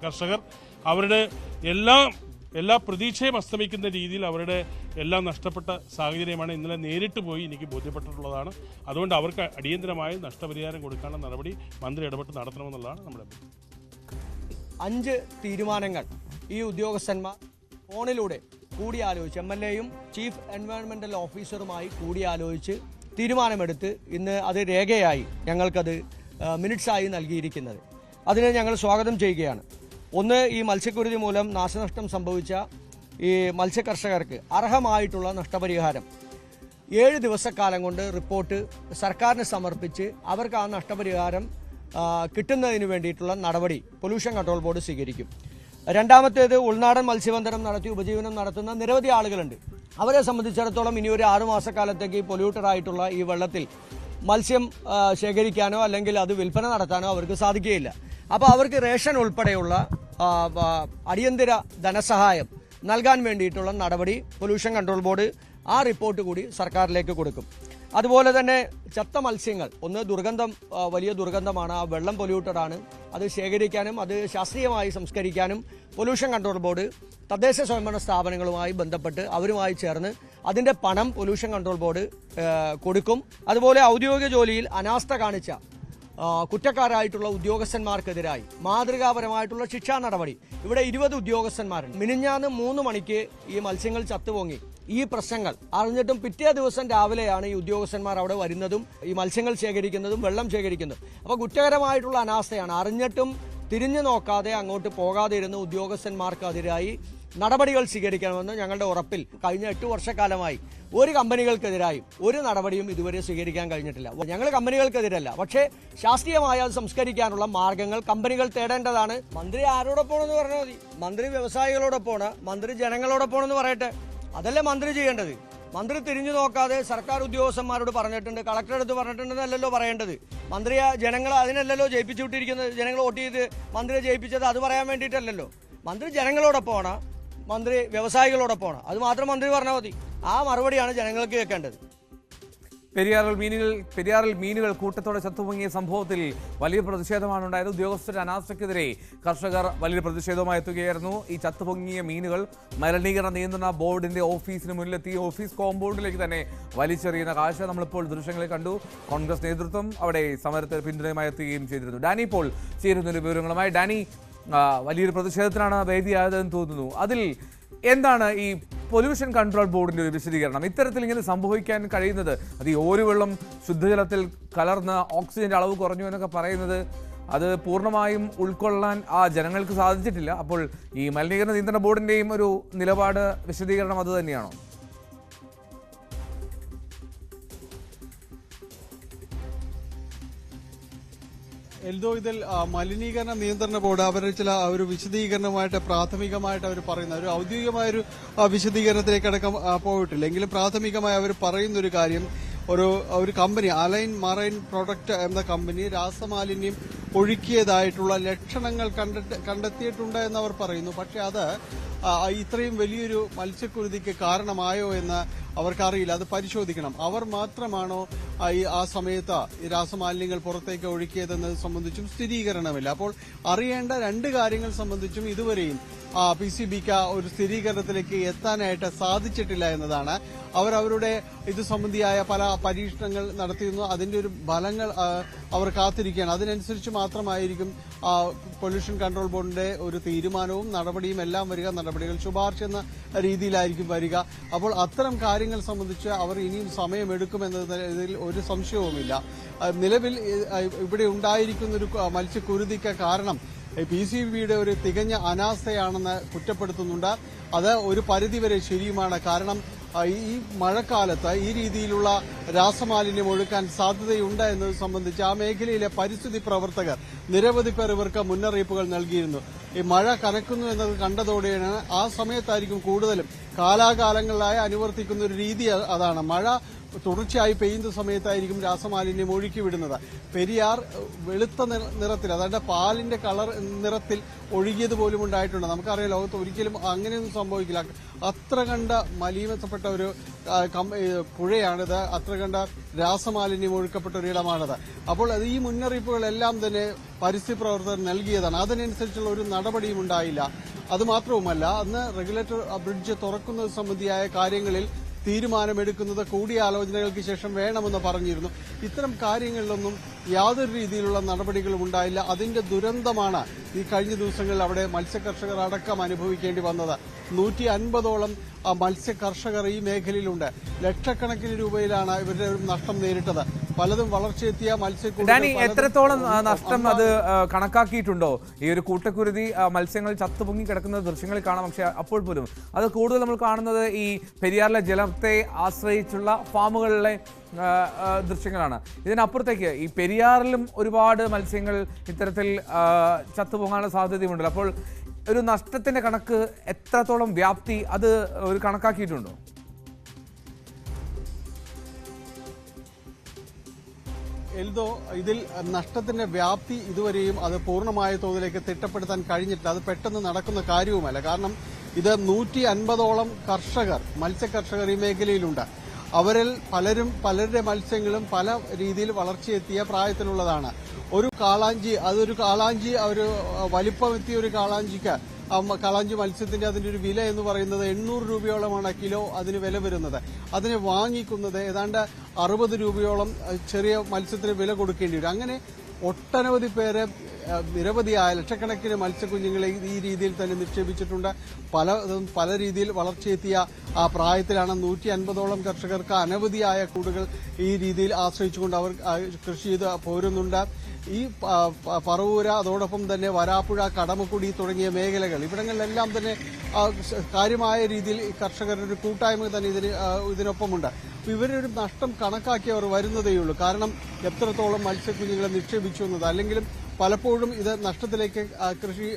കർഷകർ അവരുടെ എല്ലാ പ്രതീക്ഷയും അസ്തമിക്കുന്ന രീതിയിൽ അവരുടെ എല്ലാം നഷ്ടപ്പെട്ട സാഹചര്യമാണ് ഇന്നലെ നേരിട്ട് പോയി എനിക്ക് ബോധ്യപ്പെട്ടിട്ടുള്ളതാണ്. അതുകൊണ്ട് അവർക്ക് അടിയന്തരമായി നഷ്ടപരിഹാരം കൊടുക്കാനുള്ള നടപടി മന്ത്രി ഇടപെട്ട് നടത്തണമെന്നുള്ളതാണ് നമ്മുടെ 5 തീരുമാനങ്ങൾ ഈ ഉദ്യോഗസ്ഥന്മാർ ഫോണിലൂടെ കൂടിയാലോചിച്ച് MLAയും ചീഫ് എൻവയോൺമെൻറ്റൽ ഓഫീസറുമായി കൂടിയാലോചിച്ച് തീരുമാനമെടുത്ത് ഇന്ന് അത് രേഖയായി ഞങ്ങൾക്കത് മിനിറ്റ്സായി നൽകിയിരിക്കുന്നത്. അതിനെ ഞങ്ങൾ സ്വാഗതം ചെയ്യുകയാണ്. ഒന്ന്, ഈ മത്സ്യക്കുരുതി മൂലം നാശനഷ്ടം സംഭവിച്ച ഈ മത്സ്യകർഷകർക്ക് അർഹമായിട്ടുള്ള നഷ്ടപരിഹാരം 7 ദിവസക്കാലം കൊണ്ട് റിപ്പോർട്ട് സർക്കാരിന് സമർപ്പിച്ച് അവർക്ക് ആ നഷ്ടപരിഹാരം കിട്ടുന്നതിന് വേണ്ടിയിട്ടുള്ള നടപടി പൊല്യൂഷൻ കൺട്രോൾ ബോർഡ് സ്വീകരിക്കും. രണ്ടാമത്തേത്, ഉൾനാടൻ മത്സ്യബന്ധനം നടത്തി ഉപജീവനം നടത്തുന്ന നിരവധി ആളുകളുണ്ട്. അവരെ സംബന്ധിച്ചിടത്തോളം ഇനി ഒരു 6 മാസക്കാലത്തേക്ക് പൊല്യൂട്ടറായിട്ടുള്ള ഈ വെള്ളത്തിൽ മത്സ്യം ശേഖരിക്കാനോ അല്ലെങ്കിൽ അത് വിൽപ്പന നടത്താനോ അവർക്ക് സാധിക്കുകയില്ല. അപ്പോൾ അവർക്ക് റേഷൻ ഉൾപ്പെടെയുള്ള അടിയന്തര ധനസഹായം നൽകാൻ വേണ്ടിയിട്ടുള്ള നടപടി പൊല്യൂഷൻ കൺട്രോൾ ബോർഡ് ആ റിപ്പോർട്ട് കൂടി സർക്കാരിലേക്ക് കൊടുക്കും. അതുപോലെ തന്നെ ചത്ത മത്സ്യങ്ങൾ ഒന്ന് ദുർഗന്ധം, വലിയ ദുർഗന്ധമാണ്, ആ വെള്ളം പൊല്യൂട്ടഡ് ആണ്. അത് ശേഖരിക്കാനും അത് ശാസ്ത്രീയമായി സംസ്കരിക്കാനും പൊല്യൂഷൻ കൺട്രോൾ ബോർഡ് തദ്ദേശ സ്വയംഭരണ സ്ഥാപനങ്ങളുമായി ബന്ധപ്പെട്ട് അവരുമായി ചേർന്ന് അതിൻ്റെ പണം പൊല്യൂഷൻ കൺട്രോൾ ബോർഡ് കൊടുക്കും. അതുപോലെ ഔദ്യോഗിക ജോലിയിൽ അനാസ്ഥ കാണിച്ച കുറ്റക്കാരായിട്ടുള്ള ഉദ്യോഗസ്ഥന്മാർക്കെതിരായി മാതൃകാപരമായിട്ടുള്ള ശിക്ഷാ നടപടി. ഇവിടെ 20 ഉദ്യോഗസ്ഥന്മാരുണ്ട്. മിനിഞ്ഞാന്ന് 3 മണിക്ക് ഈ മത്സ്യങ്ങൾ ചത്തുപൊങ്ങി. ഈ പ്രശ്നങ്ങൾ അറിഞ്ഞിട്ടും പിറ്റേ ദിവസം രാവിലെയാണ് ഈ ഉദ്യോഗസ്ഥന്മാർ അവിടെ വരുന്നതും ഈ മത്സ്യങ്ങൾ ശേഖരിക്കുന്നതും വെള്ളം ശേഖരിക്കുന്നതും. അപ്പോൾ കുറ്റകരമായിട്ടുള്ള അനാസ്ഥയാണ്. അറിഞ്ഞിട്ടും തിരിഞ്ഞു നോക്കാതെ അങ്ങോട്ട് പോകാതെ ഇരുന്ന ഉദ്യോഗസ്ഥന്മാർക്കെതിരായി നടപടികൾ സ്വീകരിക്കണമെന്ന് ഞങ്ങളുടെ ഉറപ്പിൽ കഴിഞ്ഞ 8 വർഷക്കാലമായി ഒരു കമ്പനികൾക്കെതിരായും ഒരു നടപടിയും ഇതുവരെ സ്വീകരിക്കാൻ കഴിഞ്ഞിട്ടില്ല. ഞങ്ങൾ കമ്പനികൾക്കെതിരല്ല, പക്ഷേ ശാസ്ത്രീയമായി അത് സംസ്കരിക്കാനുള്ള മാർഗങ്ങൾ കമ്പനികൾ തേടേണ്ടതാണ്. മന്ത്രി ആരോടൊപ്പമാണെന്ന് പറഞ്ഞാൽ മതി. മന്ത്രി വ്യവസായികളോടൊപ്പമാണ്, മന്ത്രി ജനങ്ങളോടൊപ്പമാണെന്ന് പറയട്ടെ. അതല്ലേ മന്ത്രി ചെയ്യേണ്ടത്. മന്ത്രി തിരിഞ്ഞു നോക്കാതെ സർക്കാർ ഉദ്യോഗസ്ഥന്മാരോട് പറഞ്ഞിട്ടുണ്ട്, കളക്ടറുടെ അടുത്ത് പറഞ്ഞിട്ടുണ്ടെന്നല്ലോ പറയേണ്ടത്. മന്ത്രിയെ ജനങ്ങൾ അതിനല്ലല്ലോ ജയിപ്പിച്ചു വിട്ടിരിക്കുന്നത്. ജനങ്ങൾ വോട്ട് ചെയ്ത് മന്ത്രിയെ ജയിപ്പിച്ചത് അത് പറയാൻ വേണ്ടിയിട്ടല്ലല്ലോ. മന്ത്രി ജനങ്ങളോടൊപ്പമാണ്, മന്ത്രി വ്യവസായികളോടൊപ്പമാണ്. അത് മാത്രം മന്ത്രി പറഞ്ഞാൽ മതി. ആ മറുപടിയാണ് ജനങ്ങൾക്ക് കേൾക്കേണ്ടത്. പെരിയാറിൽ മീനുകൾ കൂട്ടത്തോടെ ചത്തുപൊങ്ങിയ സംഭവത്തിൽ വലിയ പ്രതിഷേധമാണ് ഉണ്ടായത്. ഉദ്യോഗസ്ഥരുടെ അനാസ്ഥയ്ക്കെതിരെ കർഷകർ വലിയ പ്രതിഷേധവുമായി എത്തുകയായിരുന്നു. ഈ ചത്തുപൊങ്ങിയ മീനുകൾ മലിനീകരണ നിയന്ത്രണ ബോർഡിന്റെ ഓഫീസിന് മുന്നിലെത്തി ഓഫീസ് കോമ്പൗണ്ടിലേക്ക് തന്നെ വലിച്ചെറിയുന്ന കാഴ്ച നമ്മളിപ്പോൾ ദൃശ്യങ്ങളിൽ കണ്ടു. കോൺഗ്രസ് നേതൃത്വം അവിടെ സമരത്തിന് പിന്തുണയുമായി എത്തുകയും ചെയ്തിരുന്നു. ഡാനി ഇപ്പോൾ ചേരുന്നൊരു വിവരങ്ങളുമായി. ഡാനി, വലിയൊരു പ്രതിഷേധത്തിനാണ് വേദിയായതെന്ന് തോന്നുന്നു. അതിൽ എന്താണ് ഈ പൊല്യൂഷൻ കൺട്രോൾ ബോർഡിന്റെ ഒരു വിശദീകരണം? ഇത്തരത്തിൽ ഇങ്ങനെ സംഭവിക്കാൻ കഴിയുന്നത്, അത് ഈ ഓരുവെള്ളം ശുദ്ധജലത്തിൽ കലർന്ന് ഓക്സിജന്റെ അളവ് കുറഞ്ഞു എന്നൊക്കെ പറയുന്നത്, അത് പൂർണ്ണമായും ഉൾക്കൊള്ളാൻ ആ ജനങ്ങൾക്ക് സാധിച്ചിട്ടില്ല. അപ്പോൾ ഈ മലിനീകരണ നിയന്ത്രണ ബോർഡിന്റെയും ഒരു നിലപാട്, വിശദീകരണം അത് തന്നെയാണോ? എൽദോ, ഇതിൽ മലിനീകരണ നിയന്ത്രണ ബോർഡ് അവരുടെ ചില ഒരു വിശദീകരണമായിട്ട് പ്രാഥമികമായിട്ട് അവർ പറയുന്ന ഒരു ഔദ്യോഗികമായൊരു വിശദീകരണത്തിലേക്കടക്കം പോയിട്ടില്ല. എങ്കിലും പ്രാഥമികമായി അവർ പറയുന്നൊരു കാര്യം, ഒരു കമ്പനി അലൈൻ മറൈൻ പ്രൊഡക്റ്റ് എന്ന കമ്പനി രാസമാലിന്യം ഒഴുക്കിയതായിട്ടുള്ള ലക്ഷണങ്ങൾ കണ്ടെത്തിയിട്ടുണ്ട് എന്ന് അവർ പറയുന്നു. പക്ഷെ അത് ഇത്രയും വലിയൊരു മത്സ്യക്കുരുതിക്ക് കാരണമായോ എന്ന് അവർക്കറിയില്ല. അത് പരിശോധിക്കണം. അവർ മാത്രമാണോ ആ സമയത്ത് ഈ രാസമാലിന്യങ്ങൾ പുറത്തേക്ക് ഒഴുക്കിയതെന്നത് സംബന്ധിച്ചും സ്ഥിരീകരണമില്ല. അപ്പോൾ അറിയേണ്ട 2 കാര്യങ്ങൾ സംബന്ധിച്ചും ഇതുവരെയും PCBക്ക് ഒരു സ്ഥിരീകരണത്തിലേക്ക് എത്താനായിട്ട് സാധിച്ചിട്ടില്ല എന്നതാണ്. അവരുടെ ഇത് സംബന്ധിയായ പല പരീക്ഷണങ്ങൾ നടത്തിയിരുന്നു. അതിന്റെ ഒരു ഫലങ്ങൾ അവർ കാത്തിരിക്കുകയാണ്. അതിനനുസരിച്ച് മാത്രമായിരിക്കും പൊല്യൂഷൻ കൺട്രോൾ ബോർഡിന്റെ ഒരു തീരുമാനവും നടപടിയും എല്ലാം വരിക. നടപടികൾ ശുപാർശ എന്ന രീതിയിലായിരിക്കും വരിക. അപ്പോൾ അത്തരം കാര്യങ്ങൾ സംബന്ധിച്ച് അവർ ഇനിയും സമയമെടുക്കുമെന്നതിൽ ഒരു സംശയവുമില്ല. നിലവിൽ ഇവിടെ ഉണ്ടായിരിക്കുന്ന ഒരു മത്സ്യക്കുരുതിക്ക് കാരണം PCBയുടെ ഒരു തികഞ്ഞ അനാസ്ഥയാണെന്ന് കുറ്റപ്പെടുത്തുന്നുണ്ട്. അത് ഒരു പരിധിവരെ ശരിയുമാണ്. കാരണം ഈ മഴക്കാലത്ത് ഈ രീതിയിലുള്ള രാസമാലിന്യം ഒഴുക്കാൻ സാധ്യതയുണ്ട് എന്നത് സംബന്ധിച്ച് ആ മേഖലയിലെ പരിസ്ഥിതി പ്രവർത്തകർ നിരവധി പേർ ഇവർക്ക് മുന്നറിയിപ്പുകൾ നൽകിയിരുന്നു. ഈ മഴ കനക്കുന്നു എന്നത് കണ്ടതോടെയാണ് ആ സമയത്തായിരിക്കും കൂടുതലും കാലാകാലങ്ങളിലായി അനുവർത്തിക്കുന്ന ഒരു രീതി അതാണ്. മഴ തുടർച്ചയായി പെയ്യുന്ന സമയത്തായിരിക്കും രാസമാലിന്യം ഒഴുക്കി വിടുന്നത്. പെരിയാർ വെളുത്ത നിറത്തിൽ, അതായത് പാലിന്റെ കളർ നിറത്തിൽ ഒഴുകിയത് പോലും ഉണ്ടായിട്ടുണ്ട്. നമുക്കറിയാം, ലോകത്ത് ഒരിക്കലും അങ്ങനെയൊന്നും സംഭവിക്കില്ല. അത്ര കണ്ട മലിനപ്പെട്ട ഒരു പുഴയാണിത്. അത്ര കണ്ട രാസമാലിന്യം ഒഴുക്കപ്പെട്ട ഒരിടമാണിത്. അപ്പോൾ അത് ഈ മുന്നറിയിപ്പുകളെല്ലാം തന്നെ പരിസ്ഥിതി പ്രവർത്തകർ നൽകിയതാണ്. അതിനനുസരിച്ചുള്ള ഒരു നടപടിയും ഉണ്ടായില്ല. അതുമാത്രവുമല്ല, അന്ന് റെഗുലേറ്റർ ബ്രിഡ്ജ് തുറക്കുന്നത് സംബന്ധിയായ കാര്യങ്ങളിൽ തീരുമാനമെടുക്കുന്നത് കൂടിയാലോചനകൾക്ക് ശേഷം വേണമെന്ന് പറഞ്ഞിരുന്നു. ഇത്തരം കാര്യങ്ങളിലൊന്നും യാതൊരു രീതിയിലുള്ള നടപടികളും ഉണ്ടായില്ല. അതിന്റെ ദുരന്തമാണ് ഈ കഴിഞ്ഞ ദിവസങ്ങളിൽ അവിടെ മത്സ്യകർഷകർ അടക്കം അനുഭവിക്കേണ്ടി വന്നത്. 150ഓളം മത്സ്യകർഷകർ ഈ മേഖലയിലുണ്ട്. ലക്ഷക്കണക്കിന് രൂപയിലാണ് ഇവരുടെ നഷ്ടം നേരിട്ടത്. പലതും വളർച്ചയെത്തിയ ഡാനി, എത്രത്തോളം നഷ്ടം അത് കണക്കാക്കിയിട്ടുണ്ടോ? ഈ ഒരു കൂട്ടക്കുരുതി മത്സ്യങ്ങൾ ചത്തുപൊങ്ങി കിടക്കുന്ന ദൃശ്യങ്ങളിൽ കാണാം. പക്ഷെ അപ്പോൾ പോലും അത് കൂടുതൽ നമ്മൾ കാണുന്നത് ഈ പെരിയാറിലെ ജലത്തെ ആശ്രയിച്ചുള്ള ഫാമുകളിലെ ദൃശ്യങ്ങളാണ്. ഇതിനപ്പുറത്തേക്ക് ഈ പെരിയാറിലും ഒരുപാട് മത്സ്യങ്ങൾ ഇത്തരത്തിൽ ചത്തുപോകാനുള്ള സാധ്യതയുണ്ടല്ലോ. അപ്പോൾ ഒരു നഷ്ടത്തിന്റെ കണക്ക് എത്രത്തോളം വ്യാപ്തി അത് ഒരു കണക്കാക്കിയിട്ടുണ്ടോ? എൽദോ, ഇതിൽ നഷ്ടത്തിന്റെ വ്യാപ്തി ഇതുവരെയും അത് പൂർണ്ണമായ തോതിലേക്ക് തിട്ടപ്പെടുത്താൻ കഴിഞ്ഞിട്ടില്ല. അത് പെട്ടെന്ന് നടക്കുന്ന കാര്യവുമല്ല. കാരണം ഇത് 150ഓളം കർഷകർ, മത്സ്യകർഷകർ ഈ മേഖലയിലുണ്ട്. അവരിൽ പലരുടെ മത്സ്യങ്ങളും പല രീതിയിൽ വളർച്ചയെത്തിയ പ്രായത്തിലുള്ളതാണ്. ഒരു കാളാഞ്ചി ഒരു വലിപ്പമെത്തിയ ഒരു കാളാഞ്ചി മത്സ്യത്തിന്റെ അതിന്റെ ഒരു വില എന്ന് പറയുന്നത് 800 രൂപയോളമാണ് കിലോ അതിന് വില വരുന്നത്. അതിനെ വാങ്ങിക്കുന്നത് ഏതാണ്ട് 60 രൂപയോളം ചെറിയ മത്സ്യത്തിന് വില കൊടുക്കേണ്ടി വരും. അങ്ങനെ ഒട്ടനവധി പേരെ നിരവധിയായ ലക്ഷക്കണക്കിന് മത്സ്യക്കുഞ്ഞുങ്ങളെ ഈ രീതിയിൽ തന്നെ നിക്ഷേപിച്ചിട്ടുണ്ട്. പല രീതിയിൽ വളർച്ചയെത്തിയ ആ പ്രായത്തിലാണ് 150ഓളം കർഷകർക്ക് അനവധിയായ കൂടുകൾ ഈ രീതിയിൽ ആശ്രയിച്ചുകൊണ്ട് അവർ കൃഷി ചെയ്ത് പോരുന്നുണ്ട്. ഈ പറവൂര, അതോടൊപ്പം തന്നെ വരാപ്പുഴ, കടമക്കുടി തുടങ്ങിയ മേഖലകൾ, ഇവിടങ്ങളിലെല്ലാം തന്നെ കാര്യമായ രീതിയിൽ കർഷകരുടെ ഒരു കൂട്ടായ്മ തന്നെ ഇതിനൊപ്പമുണ്ട്. ഇവരൊരു നഷ്ടം കണക്കാക്കി അവർ വരുന്നതേയുള്ളൂ. കാരണം എത്രത്തോളം മത്സ്യക്കുഞ്ഞുങ്ങളെ നിക്ഷേപിച്ചു എന്നത്. അല്ലെങ്കിലും പലപ്പോഴും ഇത് നഷ്ടത്തിലേക്ക് കൃഷി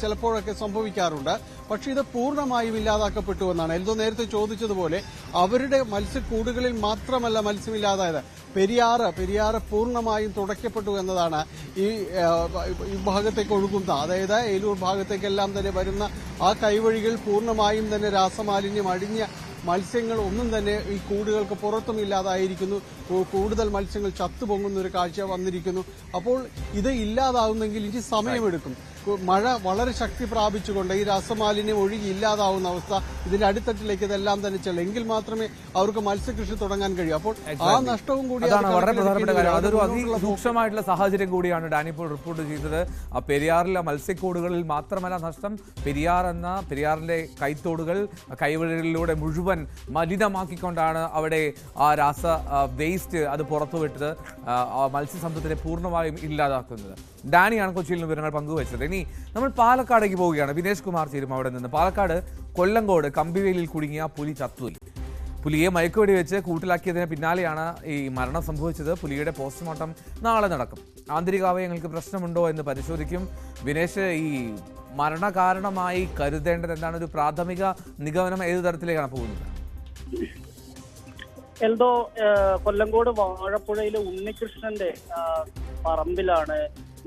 ചിലപ്പോഴൊക്കെ സംഭവിക്കാറുണ്ട്. പക്ഷേ ഇത് പൂർണ്ണമായും ഇല്ലാതാക്കപ്പെട്ടു എന്നാണ് എൽദോ നേരത്തെ ചോദിച്ചതുപോലെ. അവരുടെ മത്സ്യക്കൂടുകളിൽ മാത്രമല്ല മത്സ്യമില്ലാതായത്, പെരിയാറ് പൂർണ്ണമായും തുടയ്ക്കപ്പെട്ടു എന്നതാണ്. ഈ ഭാഗത്തേക്ക് ഒഴുകുന്ന, അതായത് ഏലൂർ ഭാഗത്തേക്കെല്ലാം തന്നെ വരുന്ന ആ കൈവഴികൾ പൂർണ്ണമായും തന്നെ രാസമാലിന്യം അടിഞ്ഞ മത്സ്യങ്ങൾ ഒന്നും തന്നെ ഈ കൂടുകൾക്ക് പുറത്തും ഇല്ലാതായിരിക്കുന്നു. കൂടുതൽ മത്സ്യങ്ങൾ ചത്തുപൊങ്ങുന്ന ഒരു കാഴ്ച വന്നിരിക്കുന്നു. അപ്പോൾ ഇത് ഇല്ലാതാവുന്നെങ്കിൽ ഇനി സമയമെടുക്കും. മഴ വളരെ ശക്തി പ്രാപിച്ചുകൊണ്ട് ഈ രാസമാലിന്യം ഒഴുകി ഇല്ലാതാവുന്ന അവസ്ഥ, ഇതിന്റെ അടിത്തട്ടിലേക്ക് ഇതെല്ലാം തന്നെ ചെല്ലും. എങ്കിൽ മാത്രമേ അവർക്ക് മത്സ്യകൃഷി തുടങ്ങാൻ കഴിയൂ. അപ്പോൾ ആ നഷ്ടവും കൂടി വളരെ പ്രധാനപ്പെട്ട കാര്യം. അതൊരു അതിരൂക്ഷമായിട്ടുള്ള സാഹചര്യം കൂടിയാണ് ഡാനി ഇപ്പോൾ റിപ്പോർട്ട് ചെയ്തത്. ആ പെരിയാറിലെ മത്സ്യക്കൂടുകളിൽ മാത്രമല്ല നഷ്ടം, പെരിയാറിന്റെ കൈത്തോടുകൾ, കൈവഴികളിലൂടെ മുഴുവൻ മലിനമാക്കിക്കൊണ്ടാണ് അവിടെ ആ രാസ വേസ്റ്റ് അത് പുറത്തുവിട്ടത് മത്സ്യസമ്പത്തിനെ പൂർണ്ണമായും ഇല്ലാതാക്കുന്നത്. ഡാനിയാണ് കൊച്ചിയിൽ നിന്ന് വിവരങ്ങൾ പങ്കുവച്ചത്. ഇനി നമ്മൾ പാലക്കാടേക്ക് പോവുകയാണ്. വിനേഷ് കുമാർ ചേരും അവിടെ നിന്ന്. പാലക്കാട് കൊല്ലങ്കോട് കമ്പിവേലിയിൽ കുടുങ്ങിയ പുലി ചത്തുപോയി. പുലിയെ മയക്കുവെടി വെച്ച് കൂട്ടിലാക്കിയതിന് പിന്നാലെയാണ് ഈ മരണം സംഭവിച്ചത്. പുലിയുടെ പോസ്റ്റ്മോർട്ടം നാളെ നടക്കും. ആന്തരികാവയവങ്ങൾക്ക് പ്രശ്നമുണ്ടോ എന്ന് പരിശോധിക്കും. വിനേഷ്, ഈ മരണകാരണമായി കരുതേണ്ടത് എന്താണ്? ഒരു പ്രാഥമിക നിഗമനം ഏത് തരത്തിലേക്കാണ് പോകുന്നത്? എൽദോ, കൊല്ലങ്കോട് വാഴപ്പുഴയിലെ ഉണ്ണികൃഷ്ണന്റെ പറമ്പിലാണ്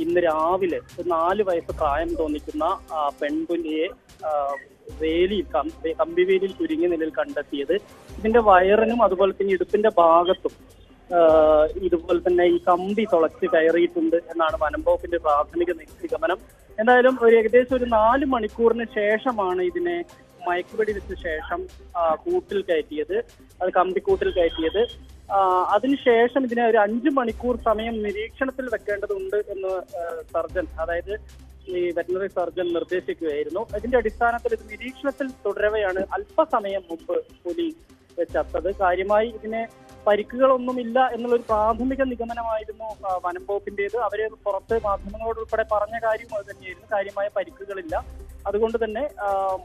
ഇന്ന് രാവിലെ 4 വയസ്സ് പ്രായം തോന്നിക്കുന്ന പെൺപുലിയെ കമ്പിവേലിയിൽ കുരുങ്ങിയ നിലയിൽ കണ്ടെത്തിയത്. ഇതിന്റെ വയറിനും അതുപോലെ തന്നെ ഇടുപ്പിന്റെ ഭാഗത്തും ഇതുപോലെ തന്നെ ഈ കമ്പി തുളച്ച് കയറിയിട്ടുണ്ട് എന്നാണ് വനംവകുപ്പിന്റെ പ്രാഥമിക നിഗമനം. എന്തായാലും ഏകദേശം ഒരു 4 മണിക്കൂറിന് ശേഷമാണ് ഇതിനെ മയക്കുവെടി വെച്ച ശേഷം കൂട്ടിൽ കയറ്റിയത്, അത് കമ്പിക്കൂട്ടിൽ കയറ്റിയത്. അതിനുശേഷം ഇതിനെ ഒരു 5 മണിക്കൂർ സമയം നിരീക്ഷണത്തിൽ വെക്കേണ്ടതുണ്ട് എന്ന് സർജൻ, അതായത് ഈ വെറ്ററിനറി സർജൻ നിർദ്ദേശിക്കുകയായിരുന്നു. ഇതിന്റെ അടിസ്ഥാനത്തിൽ ഇത് നിരീക്ഷണത്തിൽ തുടരവെയാണ് അല്പസമയം മുമ്പ് പുലി ചത്തത്. കാര്യമായി ഇതിനെ പരിക്കുകളൊന്നുമില്ല എന്നുള്ളൊരു പ്രാഥമിക നിഗമനമായിരുന്നു വനം വകുപ്പിന്റേത്. അവര് പുറത്ത് മാധ്യമങ്ങളോടുൾപ്പെടെ പറഞ്ഞ കാര്യം അത് തന്നെയായിരുന്നു, കാര്യമായ പരിക്കുകളില്ല. അതുകൊണ്ട് തന്നെ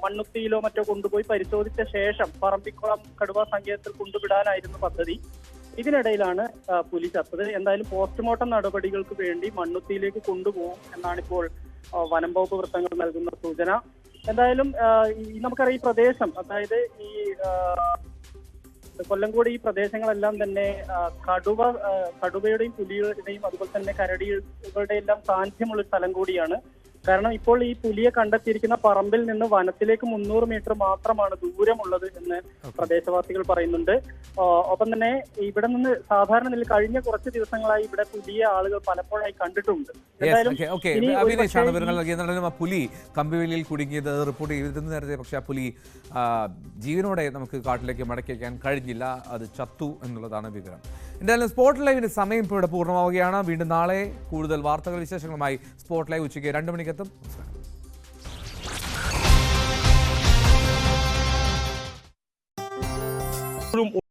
മണ്ണുത്തിയിലോ മറ്റോ കൊണ്ടുപോയി പരിശോധിച്ച ശേഷം പറമ്പിക്കുളം കടുവ സങ്കേതത്തിൽ കൊണ്ടുവിടാനായിരുന്നു പദ്ധതി. ഇതിനിടയിലാണ് പുലി ചത്തത്. എന്തായാലും പോസ്റ്റ്മോർട്ടം നടപടികൾക്ക് വേണ്ടി മണ്ണുത്തിയിലേക്ക് കൊണ്ടുപോകും എന്നാണിപ്പോൾ വനം വകുപ്പ് വൃത്തങ്ങൾ നൽകുന്ന സൂചന. എന്തായാലും നമുക്കറിയാം ഈ പ്രദേശം, അതായത് ഈ കൊല്ലങ്കോട്, ഈ പ്രദേശങ്ങളെല്ലാം തന്നെ കടുവയുടെയും പുലിയുടെയും അതുപോലെ തന്നെ കരടികളുടെ എല്ലാം സാന്നിധ്യമുള്ള സ്ഥലം കൂടിയാണ്. കാരണം ഇപ്പോൾ ഈ പുലിയെ കണ്ടെത്തിയിരിക്കുന്ന പറമ്പിൽ നിന്ന് വനത്തിലേക്ക് 300 മീറ്റർ മാത്രമാണ് ദൂരമുള്ളത് എന്ന് പ്രദേശവാസികൾ പറയുന്നുണ്ട്. ഒപ്പം തന്നെ ഇവിടെ നിന്ന് സാധാരണ നിലയിൽ കഴിഞ്ഞ കുറച്ച് ദിവസങ്ങളായി ഇവിടെ പുലിയെ ആളുകൾ പലപ്പോഴായി കണ്ടിട്ടുണ്ട്. പുലി കമ്പിവേലിയിൽ കുടുങ്ങിയത് റിപ്പോർട്ട് ചെയ്തിരുന്നു നേരത്തെ. പക്ഷെ ആ പുലി ജീവനോടെ നമുക്ക് കാട്ടിലേക്ക് മടക്കി വയ്ക്കാൻ കഴിഞ്ഞില്ല, അത് ചത്തു എന്നുള്ളതാണ് വിവരം. എന്തായാലും സ്പോട്ട് ലൈവിന് സമയം ഇപ്പോൾ ഇവിടെ പൂർണ്ണമാവുകയാണ്. വീണ്ടും നാളെ കൂടുതൽ വാർത്തകൾ വിശേഷങ്ങളുമായി സ്പോട്ട് ലൈവ് ഉച്ചയ്ക്ക് 2 മണിക്കെത്തും. നമസ്കാരം.